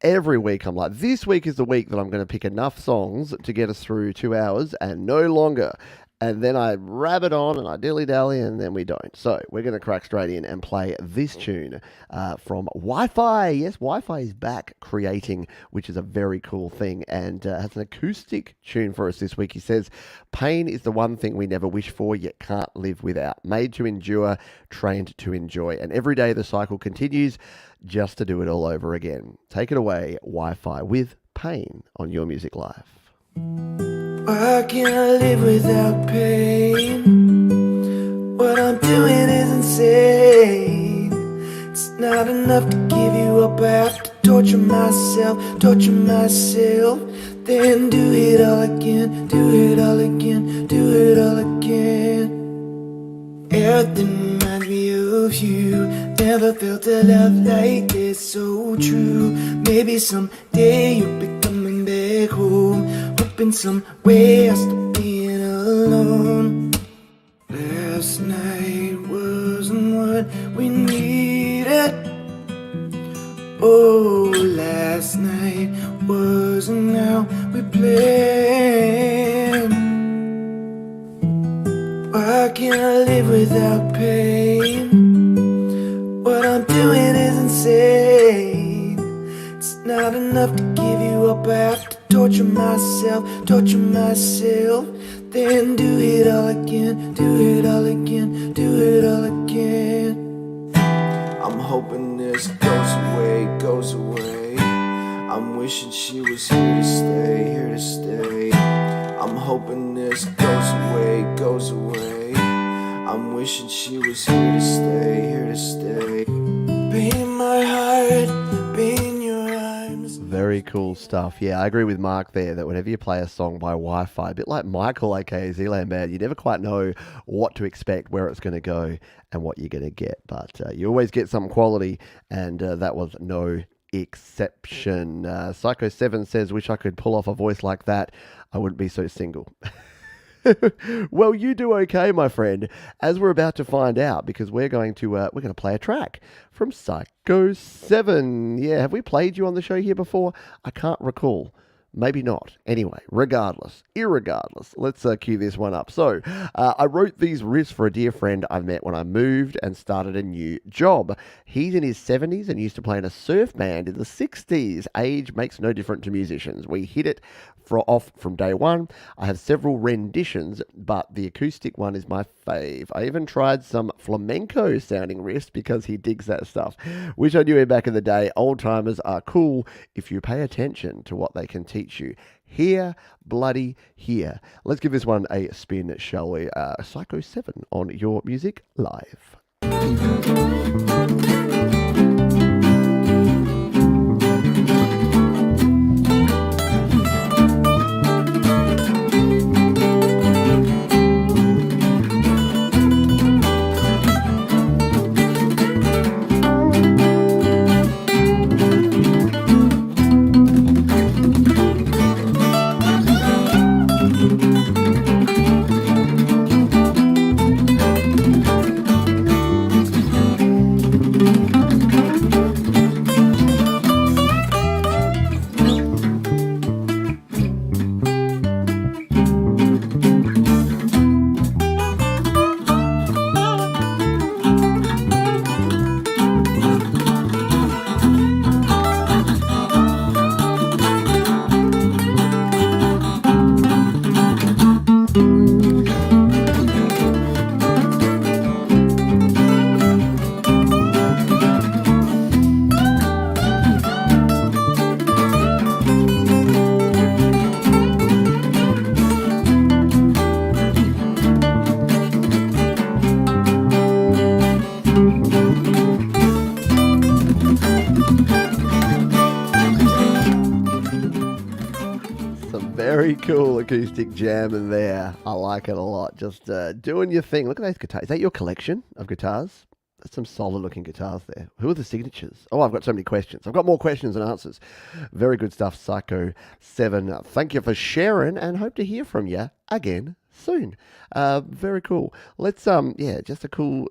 Every week I'm like, this week is the week that I'm going to pick enough songs to get us through 2 hours and no longer. And then I rabbit on and I dilly-dally and then we don't. So we're going to crack straight in and play this tune from Wi-Fi. Yes, Wi-Fi is back creating, which is a very cool thing, and has an acoustic tune for us this week. He says, pain is the one thing we never wish for, yet can't live without. Made to endure, trained to enjoy. And every day the cycle continues just to do it all over again. Take it away, Wi-Fi, with Pain on Your Music Live. Why can't I live without pain? What I'm doing is insane. It's not enough to give you up. I have to torture myself, then do it all again, do it all again, do it all again. Everything reminds me of you. Never felt a love like this, so true. Maybe someday you'll be coming back home. Hoping some way I'll stop being alone. Last night wasn't what we needed. Oh, last night wasn't how we planned. Why can't I live without pain? What I'm doing is insane. It's not enough to give you up. I have to torture myself, then do it all again, do it all again, do it all again. I'm hoping this goes away. I'm wishing she was here to stay. I'm hoping this goes away. I'm wishing she was here to stay. Pain my heart, pain your arms. Very cool stuff. Yeah, I agree with Mark there that whenever you play a song by Wi-Fi, a bit like Michael, aka Zealand Band, you never quite know what to expect, where it's going to go, and what you're going to get. But you always get some quality, and that was no exception. Psycho 7 says, wish I could pull off a voice like that. I wouldn't be so single. Well, you do okay, my friend, as we're about to find out, because we're going to play a track from Psycho 7. Yeah, have we played you on the show here before? I can't recall. Maybe not. Anyway, irregardless, let's cue this one up. So, I wrote these riffs for a dear friend I met when I moved and started a new job. He's in his 70s and used to play in a surf band in the 60s. Age makes no difference to musicians. We hit it off from day one. I have several renditions, but the acoustic one is my fave. I even tried some flamenco sounding riffs because he digs that stuff. Wish I knew him back in the day. Old timers are cool if you pay attention to what they can teach you. Here, bloody here. Let's give this one a spin, shall we? Psycho 7 on Your Music Live. Very cool acoustic jam in there. I like it a lot. Just doing your thing. Look at those guitars. Is that your collection of guitars? That's some solid looking guitars there. Who are the signatures? Oh, I've got so many questions. I've got more questions than answers. Very good stuff, Psycho 7. Thank you for sharing and hope to hear from you again soon. Very cool. Let's just a cool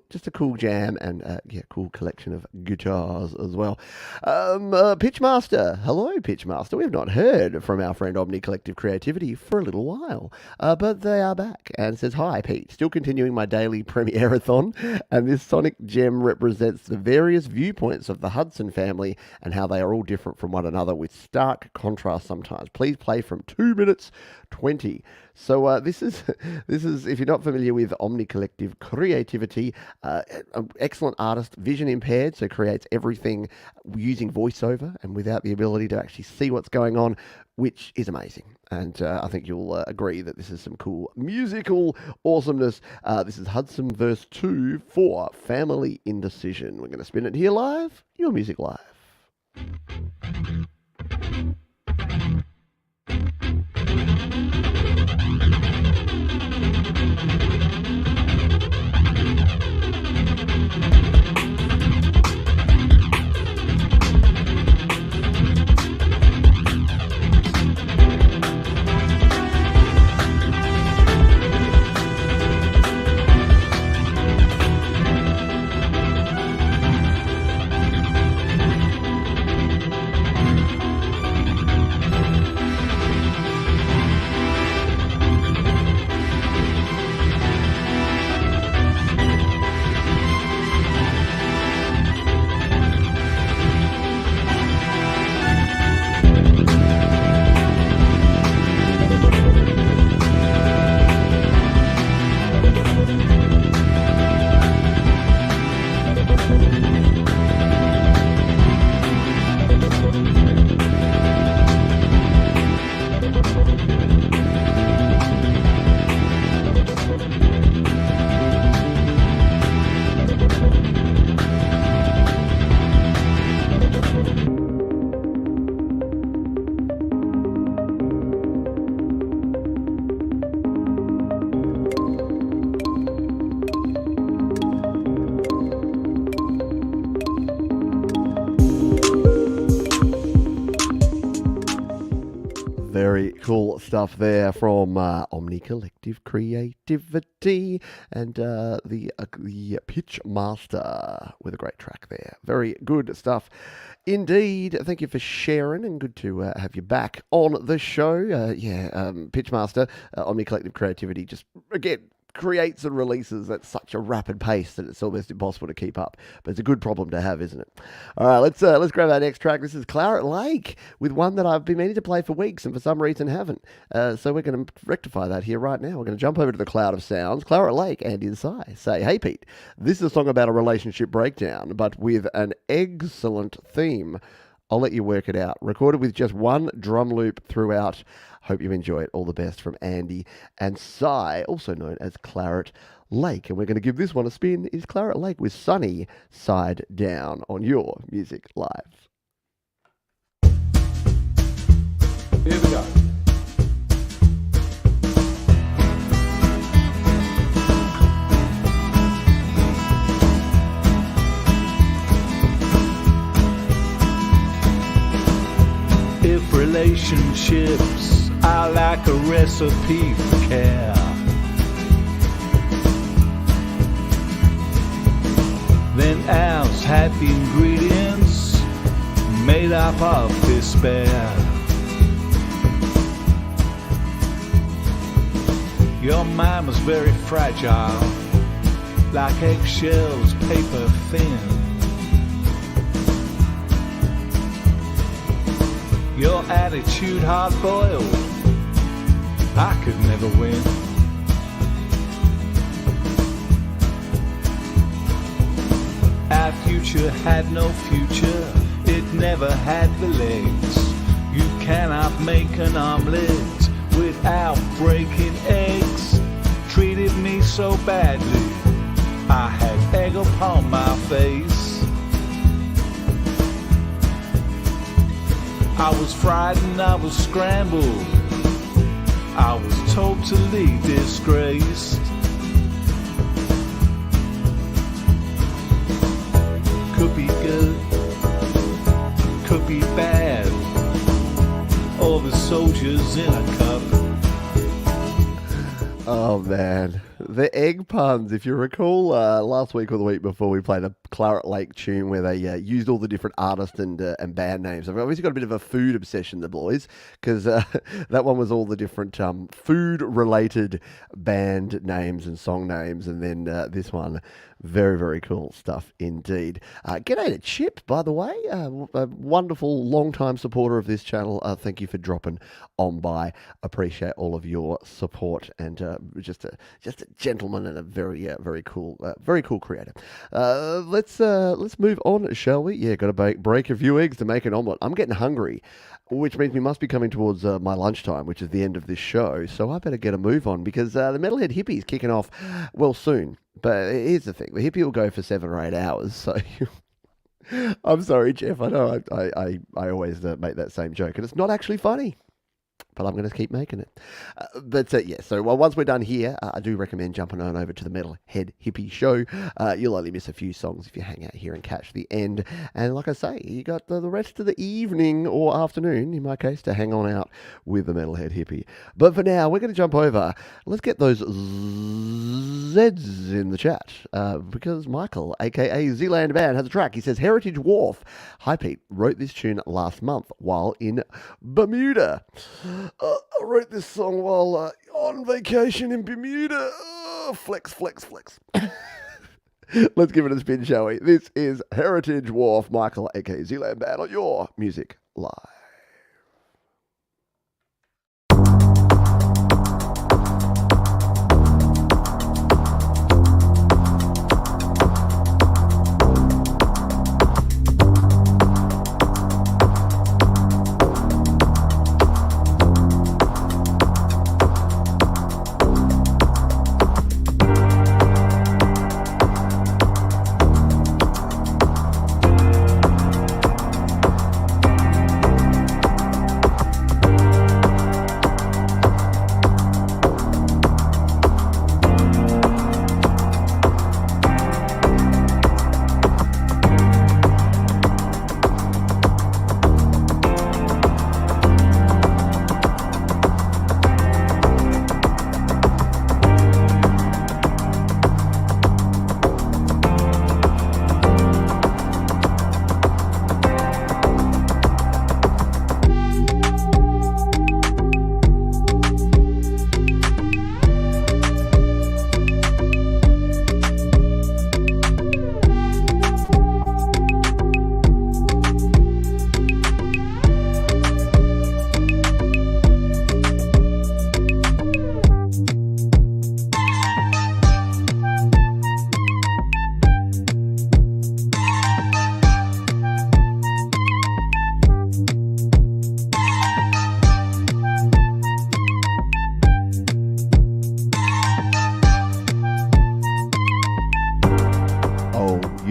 jam and cool collection of guitars as well. Pitchmaster, hello Pitchmaster. We have not heard from our friend Omni Collective Creativity for a little while, but they are back and says, hi Pete, still continuing my daily Premiere-a-thon, and this sonic gem represents the various viewpoints of the Hudson family and how they are all different from one another with stark contrast sometimes. Please play from 2 minutes 20. So this is if you're not familiar with Omni Collective Creativity, an excellent artist, vision impaired, so creates everything using voiceover and without the ability to actually see what's going on, which is amazing. And I think you'll agree that this is some cool musical awesomeness. This is Hudson verse 2 for Family Indecision. We're going to spin it here live, Your Music Live. Very cool stuff there from Omni Collective Creativity and the Pitch Master with a great track there. Very good stuff indeed. Thank you for sharing and good to have you back on the show. Pitchmaster, Omni Collective Creativity, just again creates and releases at such a rapid pace that it's almost impossible to keep up. But it's a good problem to have, isn't it? All right, let's grab our next track. This is Claret Lake with one that I've been meaning to play for weeks and for some reason haven't. So we're going to rectify that here right now. We're going to jump over to the cloud of sounds. Claret Lake and Inside say, "Hey Pete, this is a song about a relationship breakdown, but with an excellent theme. I'll let you work it out. Recorded with just one drum loop throughout. Hope you enjoy it. All the best from Andy and Cy, also known as Claret Lake." And we're going to give this one a spin. Is Claret Lake with Sunny Side Down on Your Music Live. Here we go. If relationships are like a recipe for care, then ours had the ingredients made up of despair. Your mind was very fragile, like eggshells, paper thin. Your attitude hard-boiled, I could never win. Our future had no future, it never had the legs. You cannot make an omelette without breaking eggs. Treated me so badly, I had egg upon my face. I was frightened, I was scrambled, I was totally disgraced. Could be good, could be bad, all the soldiers in a cup. Oh man, the egg puns. If you recall, last week or the week before, we played a Claret Lake tune where they used all the different artists and band names. I've obviously got a bit of a food obsession, the boys, because that one was all the different food-related band names and song names, and then this one, very, very cool stuff indeed. G'day to Chip, by the way, a wonderful long-time supporter of this channel. Thank you for dropping on by. Appreciate all of your support, and just a gentleman and a very cool creator. Let's move on, shall we? Yeah, got to break a few eggs to make an omelette. I'm getting hungry, which means we must be coming towards my lunchtime, which is the end of this show. So I better get a move on because the Metalhead Hippie is kicking off well soon. But here's the thing: the hippie will go for 7 or 8 hours. So I'm sorry, Jeff. I know I always make that same joke, and it's not actually funny. But I'm going to keep making it. So once we're done here, I do recommend jumping on over to the Metalhead Hippie Show. You'll only miss a few songs if you hang out here and catch the end. And like I say, you got the rest of the evening or afternoon, in my case, to hang on out with the Metalhead Hippie. But for now, we're going to jump over. Let's get those Zs in the chat. Because Michael, a.k.a. Zealand Band, has a track. He says, Heritage Wharf. Hi, Pete. Wrote this tune last month while in Bermuda. I wrote this song while on vacation in Bermuda. Flex. Let's give it a spin, shall we? This is Heritage Wharf, Michael, aka Zealand Band, on Your Music Live.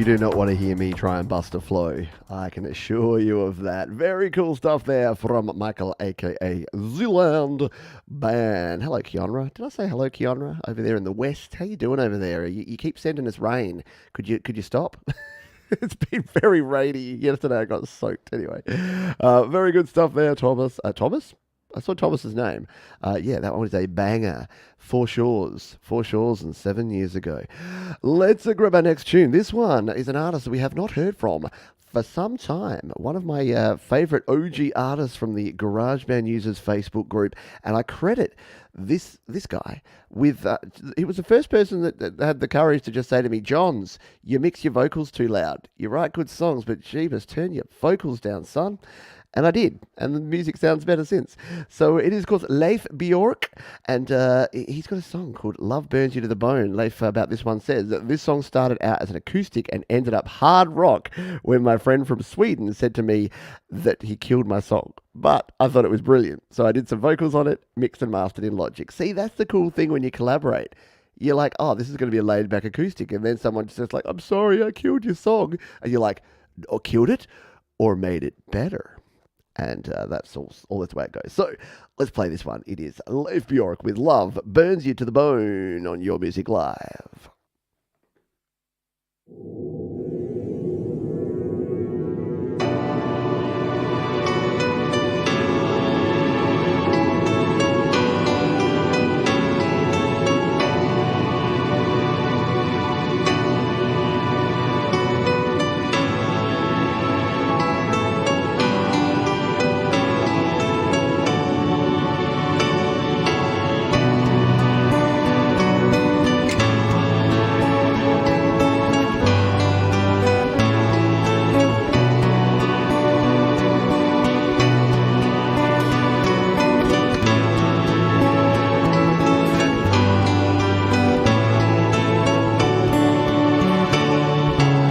do not want to hear me try and bust a flow. I can assure you of that. Very cool stuff there from Michael, aka Zealand Band. Hello, Keonra. Did I say hello, Keonra? Over there in the west. How you doing over there? You keep sending us rain. Could you stop? It's been very rainy. Yesterday I got soaked. Anyway, very good stuff there, Thomas. Thomas? I saw Thomas's name. Yeah, that one is a banger. Four Shores and 7 years ago. Let's grab our next tune. This one is an artist that we have not heard from for some time. One of my favorite OG artists from the GarageBand Users Facebook group, and I credit this guy with. He was the first person that had the courage to just say to me, "Johns, you mix your vocals too loud. You write good songs, but Jeebus, turn your vocals down, son." And I did, and the music sounds better since. So it is called Leif Bjork, and he's got a song called Love Burns You to the Bone. Leif, about this one, says that this song started out as an acoustic and ended up hard rock when my friend from Sweden said to me that he killed my song. But I thought it was brilliant, so I did some vocals on it, mixed and mastered in Logic. See, that's the cool thing when you collaborate. You're like, oh, this is going to be a laid-back acoustic, and then someone just says like, I'm sorry, I killed your song. And you're like, or killed it, or made it better. And that's all that's the way it goes. So let's play this one. It is Leif Bjork with Love Burns You to the Bone on Your Music Live.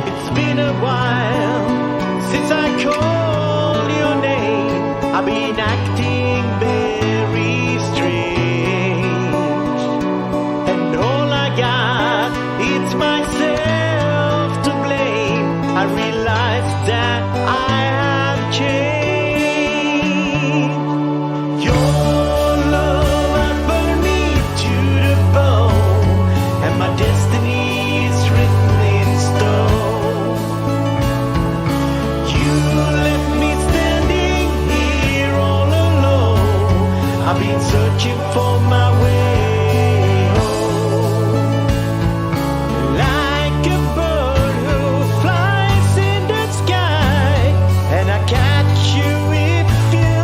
It's been a while since I called your name. I've been acting very strange, and all I got it's myself to blame. I realize that I have changed. Your love has burned me to the bone, and my destiny is written in stone. You left me standing here all alone. I've been searching for my way home. Like a bird who flies in the sky, and I catch you if you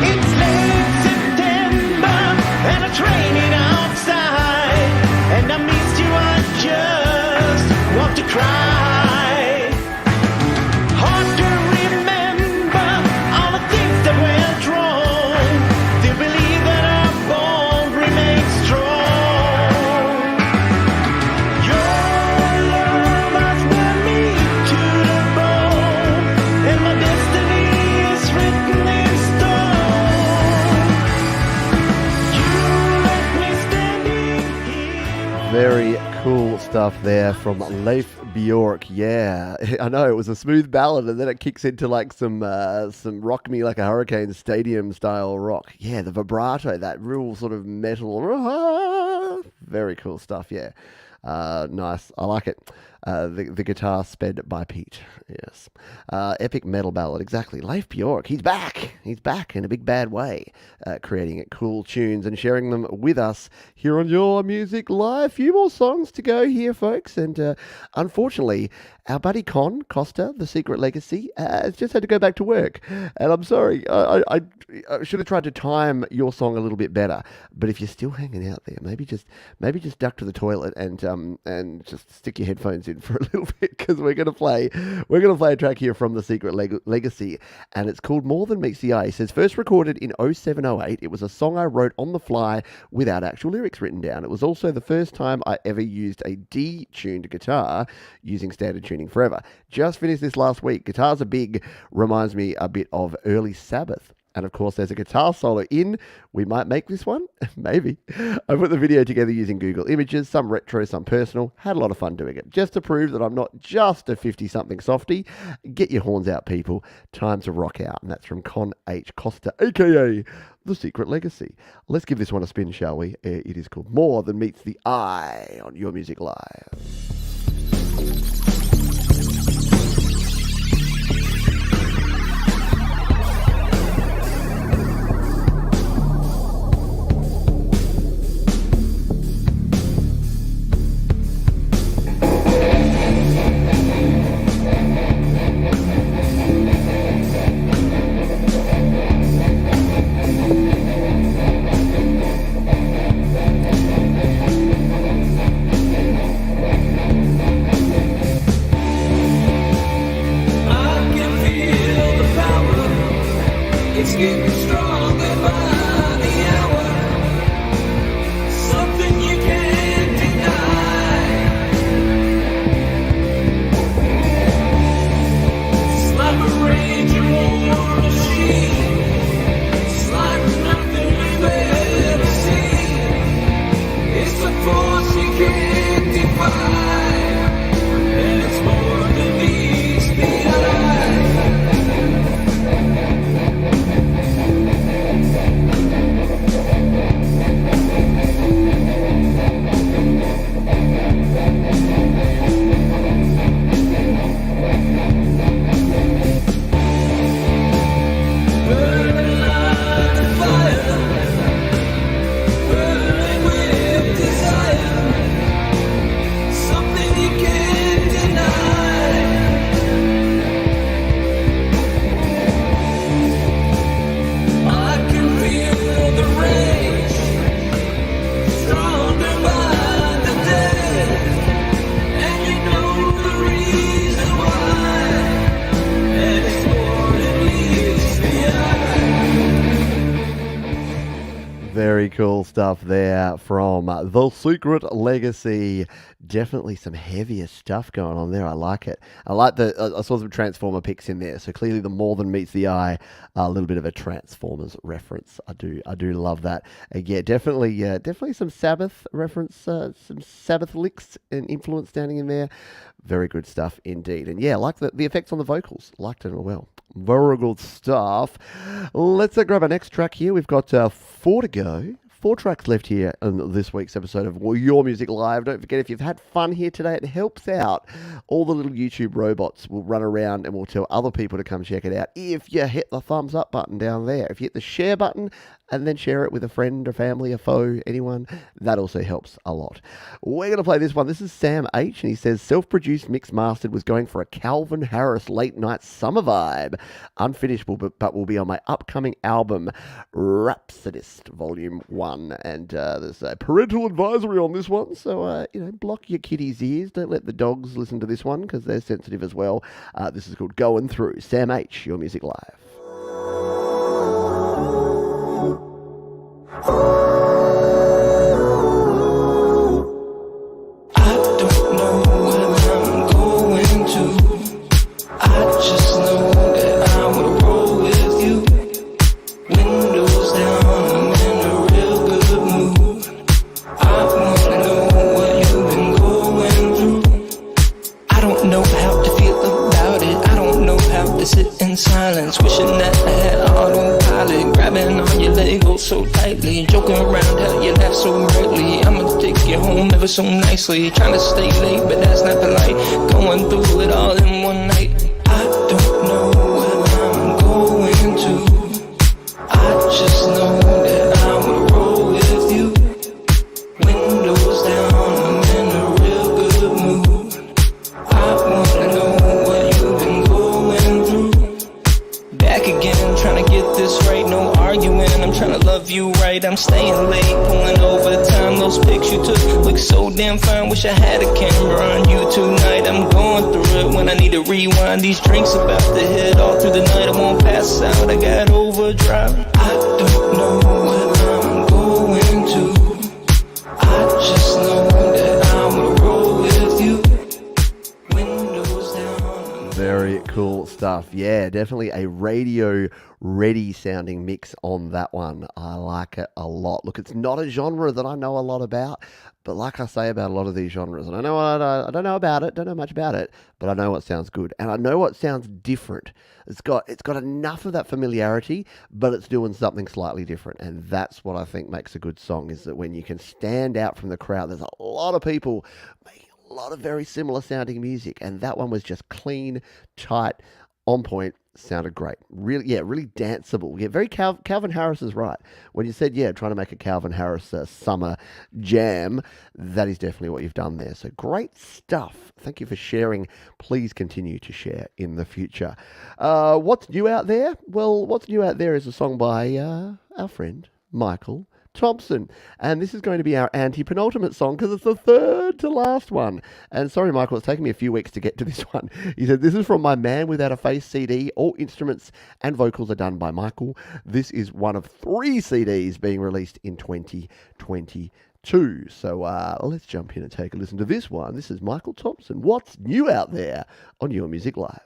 It's late September and it's raining outside, and I missed you. I just want to cry. Hard to remember all the things that went wrong. To believe that our bond remains strong. Your love has burned me to the bone, and my destiny is written in stone. You left me standing here. Very cool stuff there from Leif Bjork. Yeah, I know it was a smooth ballad, and then it kicks into like some Rock Me Like a Hurricane stadium style rock. Yeah, the vibrato, that real sort of metal. Very cool stuff. Yeah, nice. I like it. The guitar sped by Pete. Yes, epic metal ballad. Exactly. Leif Bjork. He's back. He's back in a big bad way, creating cool tunes and sharing them with us here on Your Music Live. A few more songs to go here, folks. And unfortunately, our buddy Costa, The Secret Legacy, has just had to go back to work. And I'm sorry. I should have tried to time your song a little bit better. But if you're still hanging out there, maybe just duck to the toilet and just stick your headphones in for a little bit because we're gonna play a track here from The Secret Legacy, and it's called More Than Meets the Eye. It says first recorded in 0708. It was a song I wrote on the fly without actual lyrics written down. It was also the first time I ever used a D-tuned guitar using standard tuning forever. Just finished this last week. Guitars are big. Reminds me a bit of early Sabbath. And of course, there's a guitar solo in. We might make this one. Maybe. I put the video together using Google Images, some retro, some personal. Had a lot of fun doing it. Just to prove that I'm not just a 50-something softie. Get your horns out, people. Time to rock out. And that's from Con H. Costa, a.k.a. The Secret Legacy. Let's give this one a spin, shall we? It is called More Than Meets the Eye on Your Music Live. Very cool stuff there from The Secret Legacy. Definitely some heavier stuff going on there. I like it. I like I saw some Transformer pics in there. So clearly the More Than Meets the Eye, a little bit of a Transformers reference. I do love that. Yeah, definitely some Sabbath reference, some Sabbath licks and influence down in there. Very good stuff indeed. And yeah, I like the effects on the vocals. Liked it as well. Very good stuff. Let's grab our next track here. We've got 4 to go. 4 tracks left here in this week's episode of Your Music Live. Don't forget, if you've had fun here today, it helps out. All the little YouTube robots will run around and will tell other people to come check it out. If you hit the thumbs up button down there, if you hit the share button and then share it with a friend or family, a foe, anyone, that also helps a lot. We're going to play this one. This is Sam H, and he says, self-produced, mixed, mastered, was going for a Calvin Harris late night summer vibe. Unfinished, but will be on my upcoming album, Rhapsodist Volume 1. And there's a parental advisory on this one, so block your kitties' ears. Don't let the dogs listen to this one because they're sensitive as well. This is called Going Through. Sam H, Your Music Live. I don't know where I'm going to. I just know that I would roll with you. Windows down, I'm in a real good mood. I wanna know what you've been going through. I don't know how to feel about it. I don't know how to sit in silence, wishing that I had autopilot, grabbing on your leg oh so tightly, joking around how you laugh so brightly. I'ma take you home ever so nicely, trying to stay late but that's not polite, going through it all in one night. I don't know where I'm going to. I just know that I would roll with you. Windows down, I'm in a real good mood. I wanna know what you've been going through. Back again, trying to get this right, no arguing. I'm trying to love love you right. I'm staying late, pulling overtime. Those pics you took look so damn fine. Wish I had a camera on you tonight. I'm going through it when I need to rewind. These drinks about to hit all through the night. I won't pass out, I got overdrive. I don't know where I'm going to. I just know that I'ma roll with you. Windows down. Very cool stuff. Yeah, definitely a radio ready sounding mix on that one. I like it a lot. Look, it's not a genre that I know a lot about, but like I say about a lot of these genres, I don't know about it, don't know much about it, but I know what sounds good and I know what sounds different. It's got enough of that familiarity, but it's doing something slightly different, and that's what I think makes a good song, is that when you can stand out from the crowd. There's a lot of people making a lot of very similar sounding music, and that one was just clean, tight, on point, sounded great. Really danceable. Yeah, very Calvin Harris is right. When you said, trying to make a Calvin Harris summer jam, that is definitely what you've done there. So great stuff. Thank you for sharing. Please continue to share in the future. What's new out there? Well, what's new out there is a song by our friend Michael Thompson, and this is going to be our anti-penultimate song because it's the third to last one. And sorry, Michael, it's taken me a few weeks to get to this one. He said, this is from my Man Without a Face CD. All instruments and vocals are done by Michael. This is one of 3 CDs being released in 2022. So let's jump in and take a listen to this one. This is Michael Thompson. What's new out there on Your Music Live?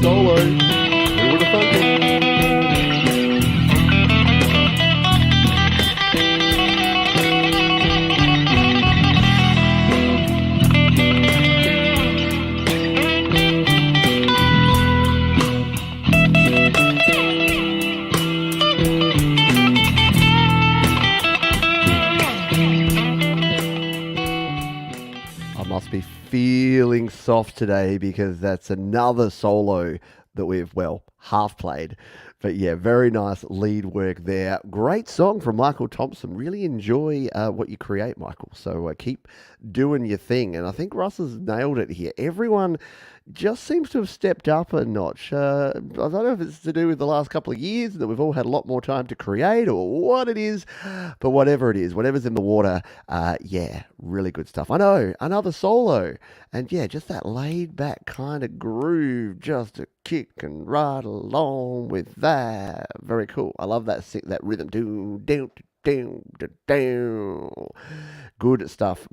Solo. Who would have thunk it? I must be feeling soft today because that's another solo that we've, half played. But yeah, very nice lead work there. Great song from Michael Thompson. Really enjoy what you create, Michael. So keep doing your thing. And I think Russ has nailed it here. Everyone just seems to have stepped up a notch. I don't know if it's to do with the last couple of years that we've all had a lot more time to create or what it is, but whatever it is, whatever's in the water, really good stuff. I know, another solo, and just that laid back kind of groove just to kick and ride along with that. Very cool. I love that rhythm. Do, do, do, do, do. Good stuff.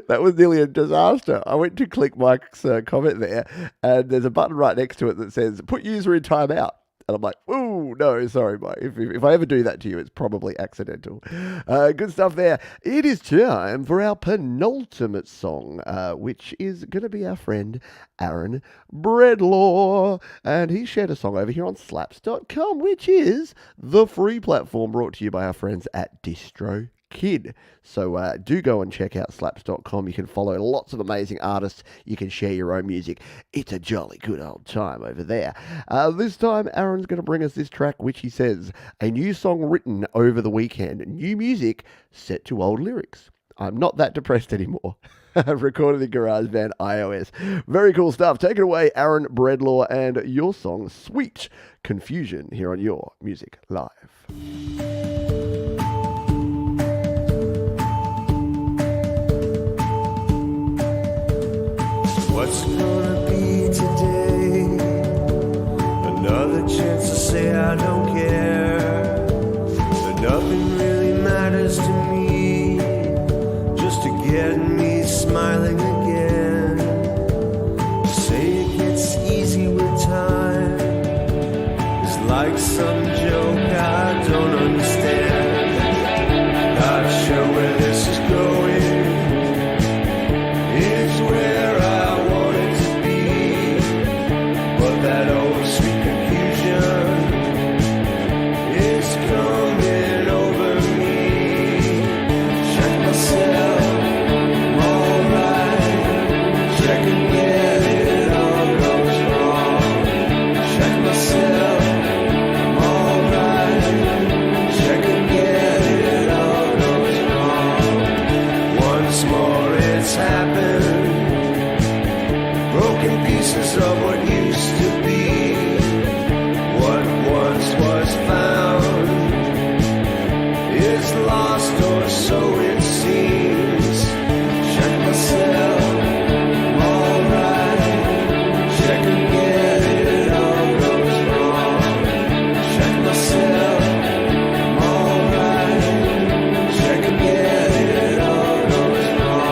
That was nearly a disaster. I went to click Mike's comment there, and there's a button right next to it that says, put user in timeout. And I'm like, ooh, no, sorry, mate. If I ever do that to you, it's probably accidental. Good stuff there. It is time for our penultimate song, which is going to be our friend Aaron Breadlaw. And he shared a song over here on slaps.com, which is the free platform brought to you by our friends at DistroKid. So do go and check out slaps.com. You can follow lots of amazing artists. You can share your own music. It's a jolly good old time over there. This time, Aaron's going to bring us this track, which he says, a new song written over the weekend. New music set to old lyrics. I'm not that depressed anymore. Recorded in GarageBand iOS. Very cool stuff. Take it away, Aaron Breadlaw, and your song, Sweet Confusion, here on Your Music Live. What's it gonna be today? Another chance to say I don't care, but nothing really matters to me, just to get me smiling again. Say it gets easy with time, it's like some joke I don't understand. Not sure where this is going, is where I want it to be, but that old sweet confusion is coming over me. Check myself, alright, check again, it all goes wrong. Check myself, alright, check again, it all goes wrong. Once more it's happened, broken pieces of what used to be, what once was found is lost, or so it seems. Check myself, alright, check again, it all goes wrong. Check myself, alright, check again, it all goes wrong.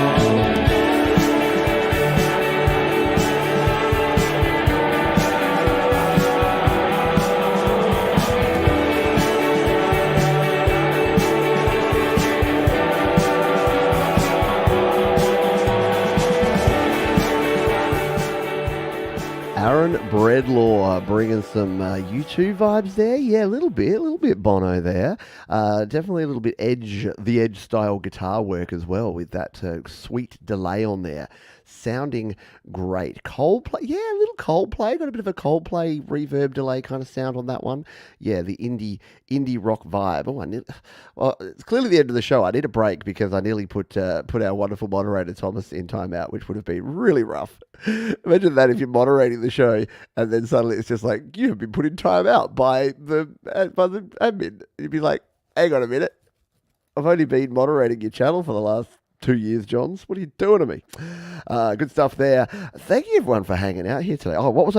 Aaron Breadlaw bringing some U2 vibes there. Yeah, a little bit Bono there. Definitely a little bit the Edge style guitar work as well, with that sweet delay on there. Sounding great. Coldplay, yeah, a little Coldplay. Got a bit of a Coldplay reverb delay kind of sound on that one. Yeah, the indie rock vibe. Well, it's clearly the end of the show. I need a break because I nearly put our wonderful moderator Thomas in timeout, which would have been really rough. Imagine that if you're moderating the show and then suddenly it's just like, you have been put in timeout by the admin. You'd be like, hang on a minute. I've only been moderating your channel for the last 2 years, Johns. What are you doing to me? Good stuff there. Thank you everyone for hanging out here today. Oh, what was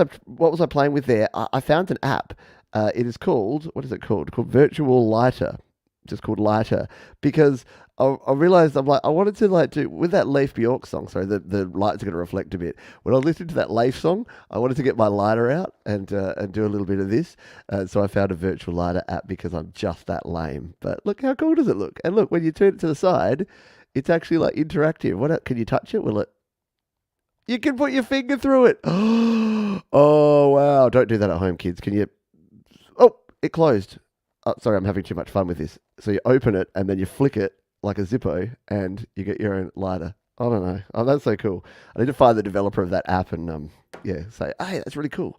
I playing with there? I found an app. It is called, what is it called? It's called Virtual Lighter. Just called Lighter, because I realized I wanted to do with that Leif Bjork song. Sorry, the lights are going to reflect a bit. When I listened to that Leif song, I wanted to get my lighter out and do a little bit of this. So I found a Virtual Lighter app because I'm just that lame. But look, how cool does it look? And look, when you turn it to the side, it's actually like interactive. What can you touch it? Will it? You can put your finger through it. Oh wow! Don't do that at home, kids. Can you? Oh, it closed. Oh, sorry, I'm having too much fun with this. So you open it and then you flick it like a Zippo and you get your own lighter. I don't know. Oh, that's so cool. I need to find the developer of that app and say, hey, that's really cool.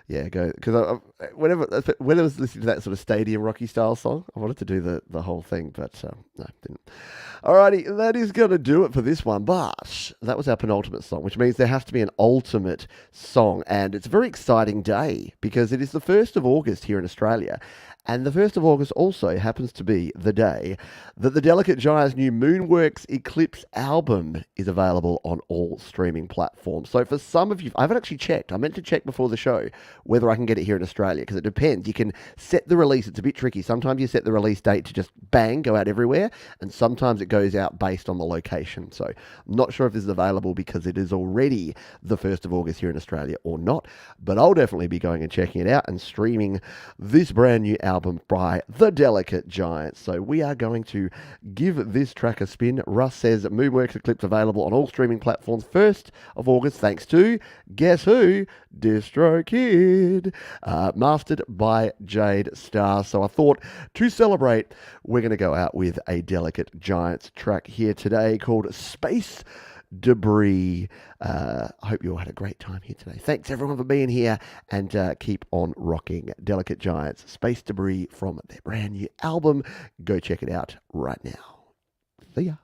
Yeah, go, because whenever I was listening to that sort of stadium rocky style song, I wanted to do the whole thing, but no, didn't. Alrighty, that is going to do it for this one, but that was our penultimate song, which means there has to be an ultimate song, and it's a very exciting day because it is the 1st of August here in Australia, And the 1st of August also happens to be the day that the Delicate Giants' new Moonworks Eclipse album is available on all streaming platforms. So for some of you, I haven't actually checked. I meant to check before the show whether I can get it here in Australia, because it depends. You can set the release. It's a bit tricky. Sometimes you set the release date to just bang, go out everywhere, and sometimes it goes out based on the location. So I'm not sure if this is available because it is already the 1st of August here in Australia or not, but I'll definitely be going and checking it out and streaming this brand new album by the Delicate Giants. So we are going to give this track a spin. Russ says Moonworks Eclipse available on all streaming platforms 1st of August, thanks to, guess who? DistroKid. Mastered by Jade Star. So I thought, to celebrate, we're going to go out with a Delicate Giants track here today called Space Debris. I hope you all had a great time here today. Thanks everyone for being here, and keep on rocking. Delicate Giants, Space Debris from their brand new album. Go check it out right now. See ya.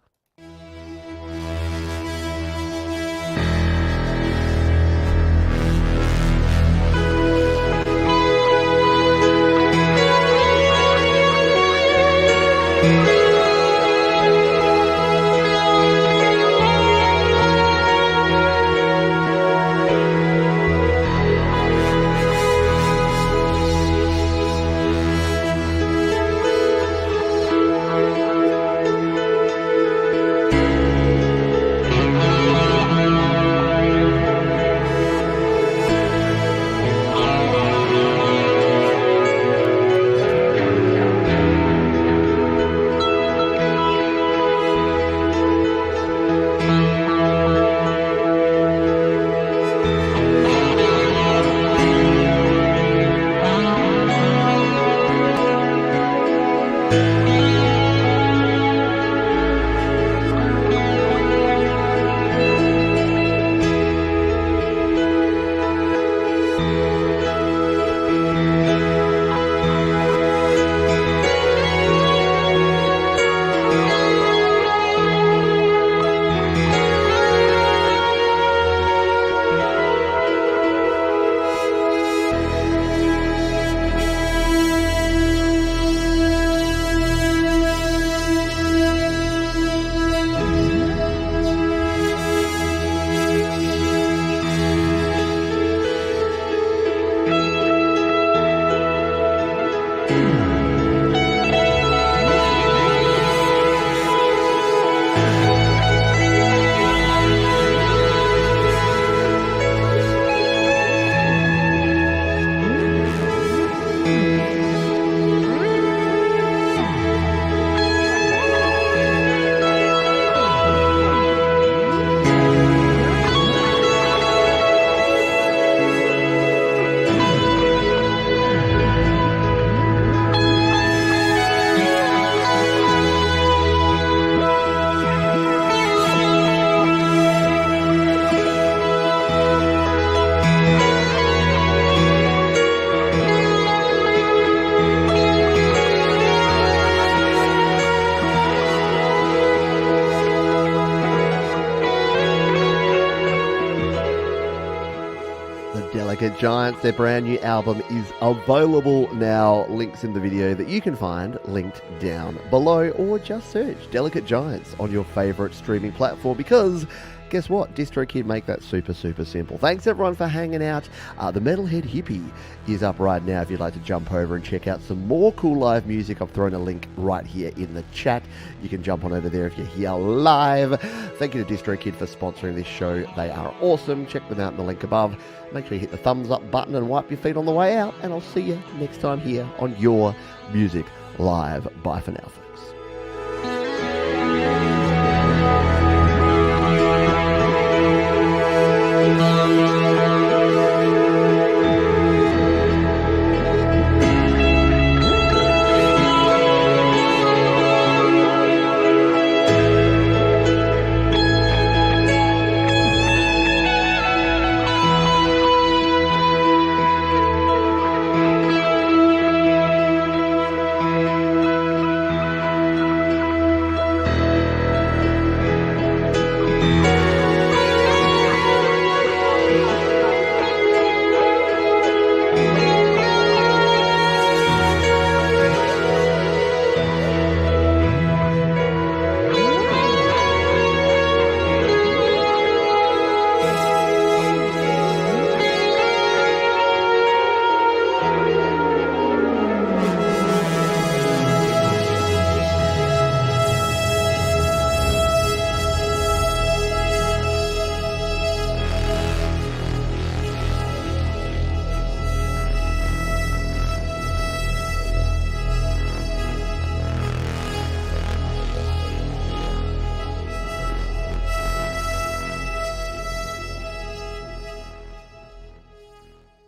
Delicate Giants, their brand new album is available now. Links in the video that you can find linked down below, or just search Delicate Giants on your favourite streaming platform, because guess what? DistroKid make that super simple. Thanks everyone for hanging out. The Metalhead Hippie is up right now if you'd like to jump over and check out some more cool live music. I've thrown a link right here in the chat. You can jump on over there if you're here live. Thank you to DistroKid for sponsoring this show. They are awesome. Check them out in the link above. Make sure you hit the thumbs up button and wipe your feet on the way out, and I'll see you next time here on Your Music Live. Bye for now, folks.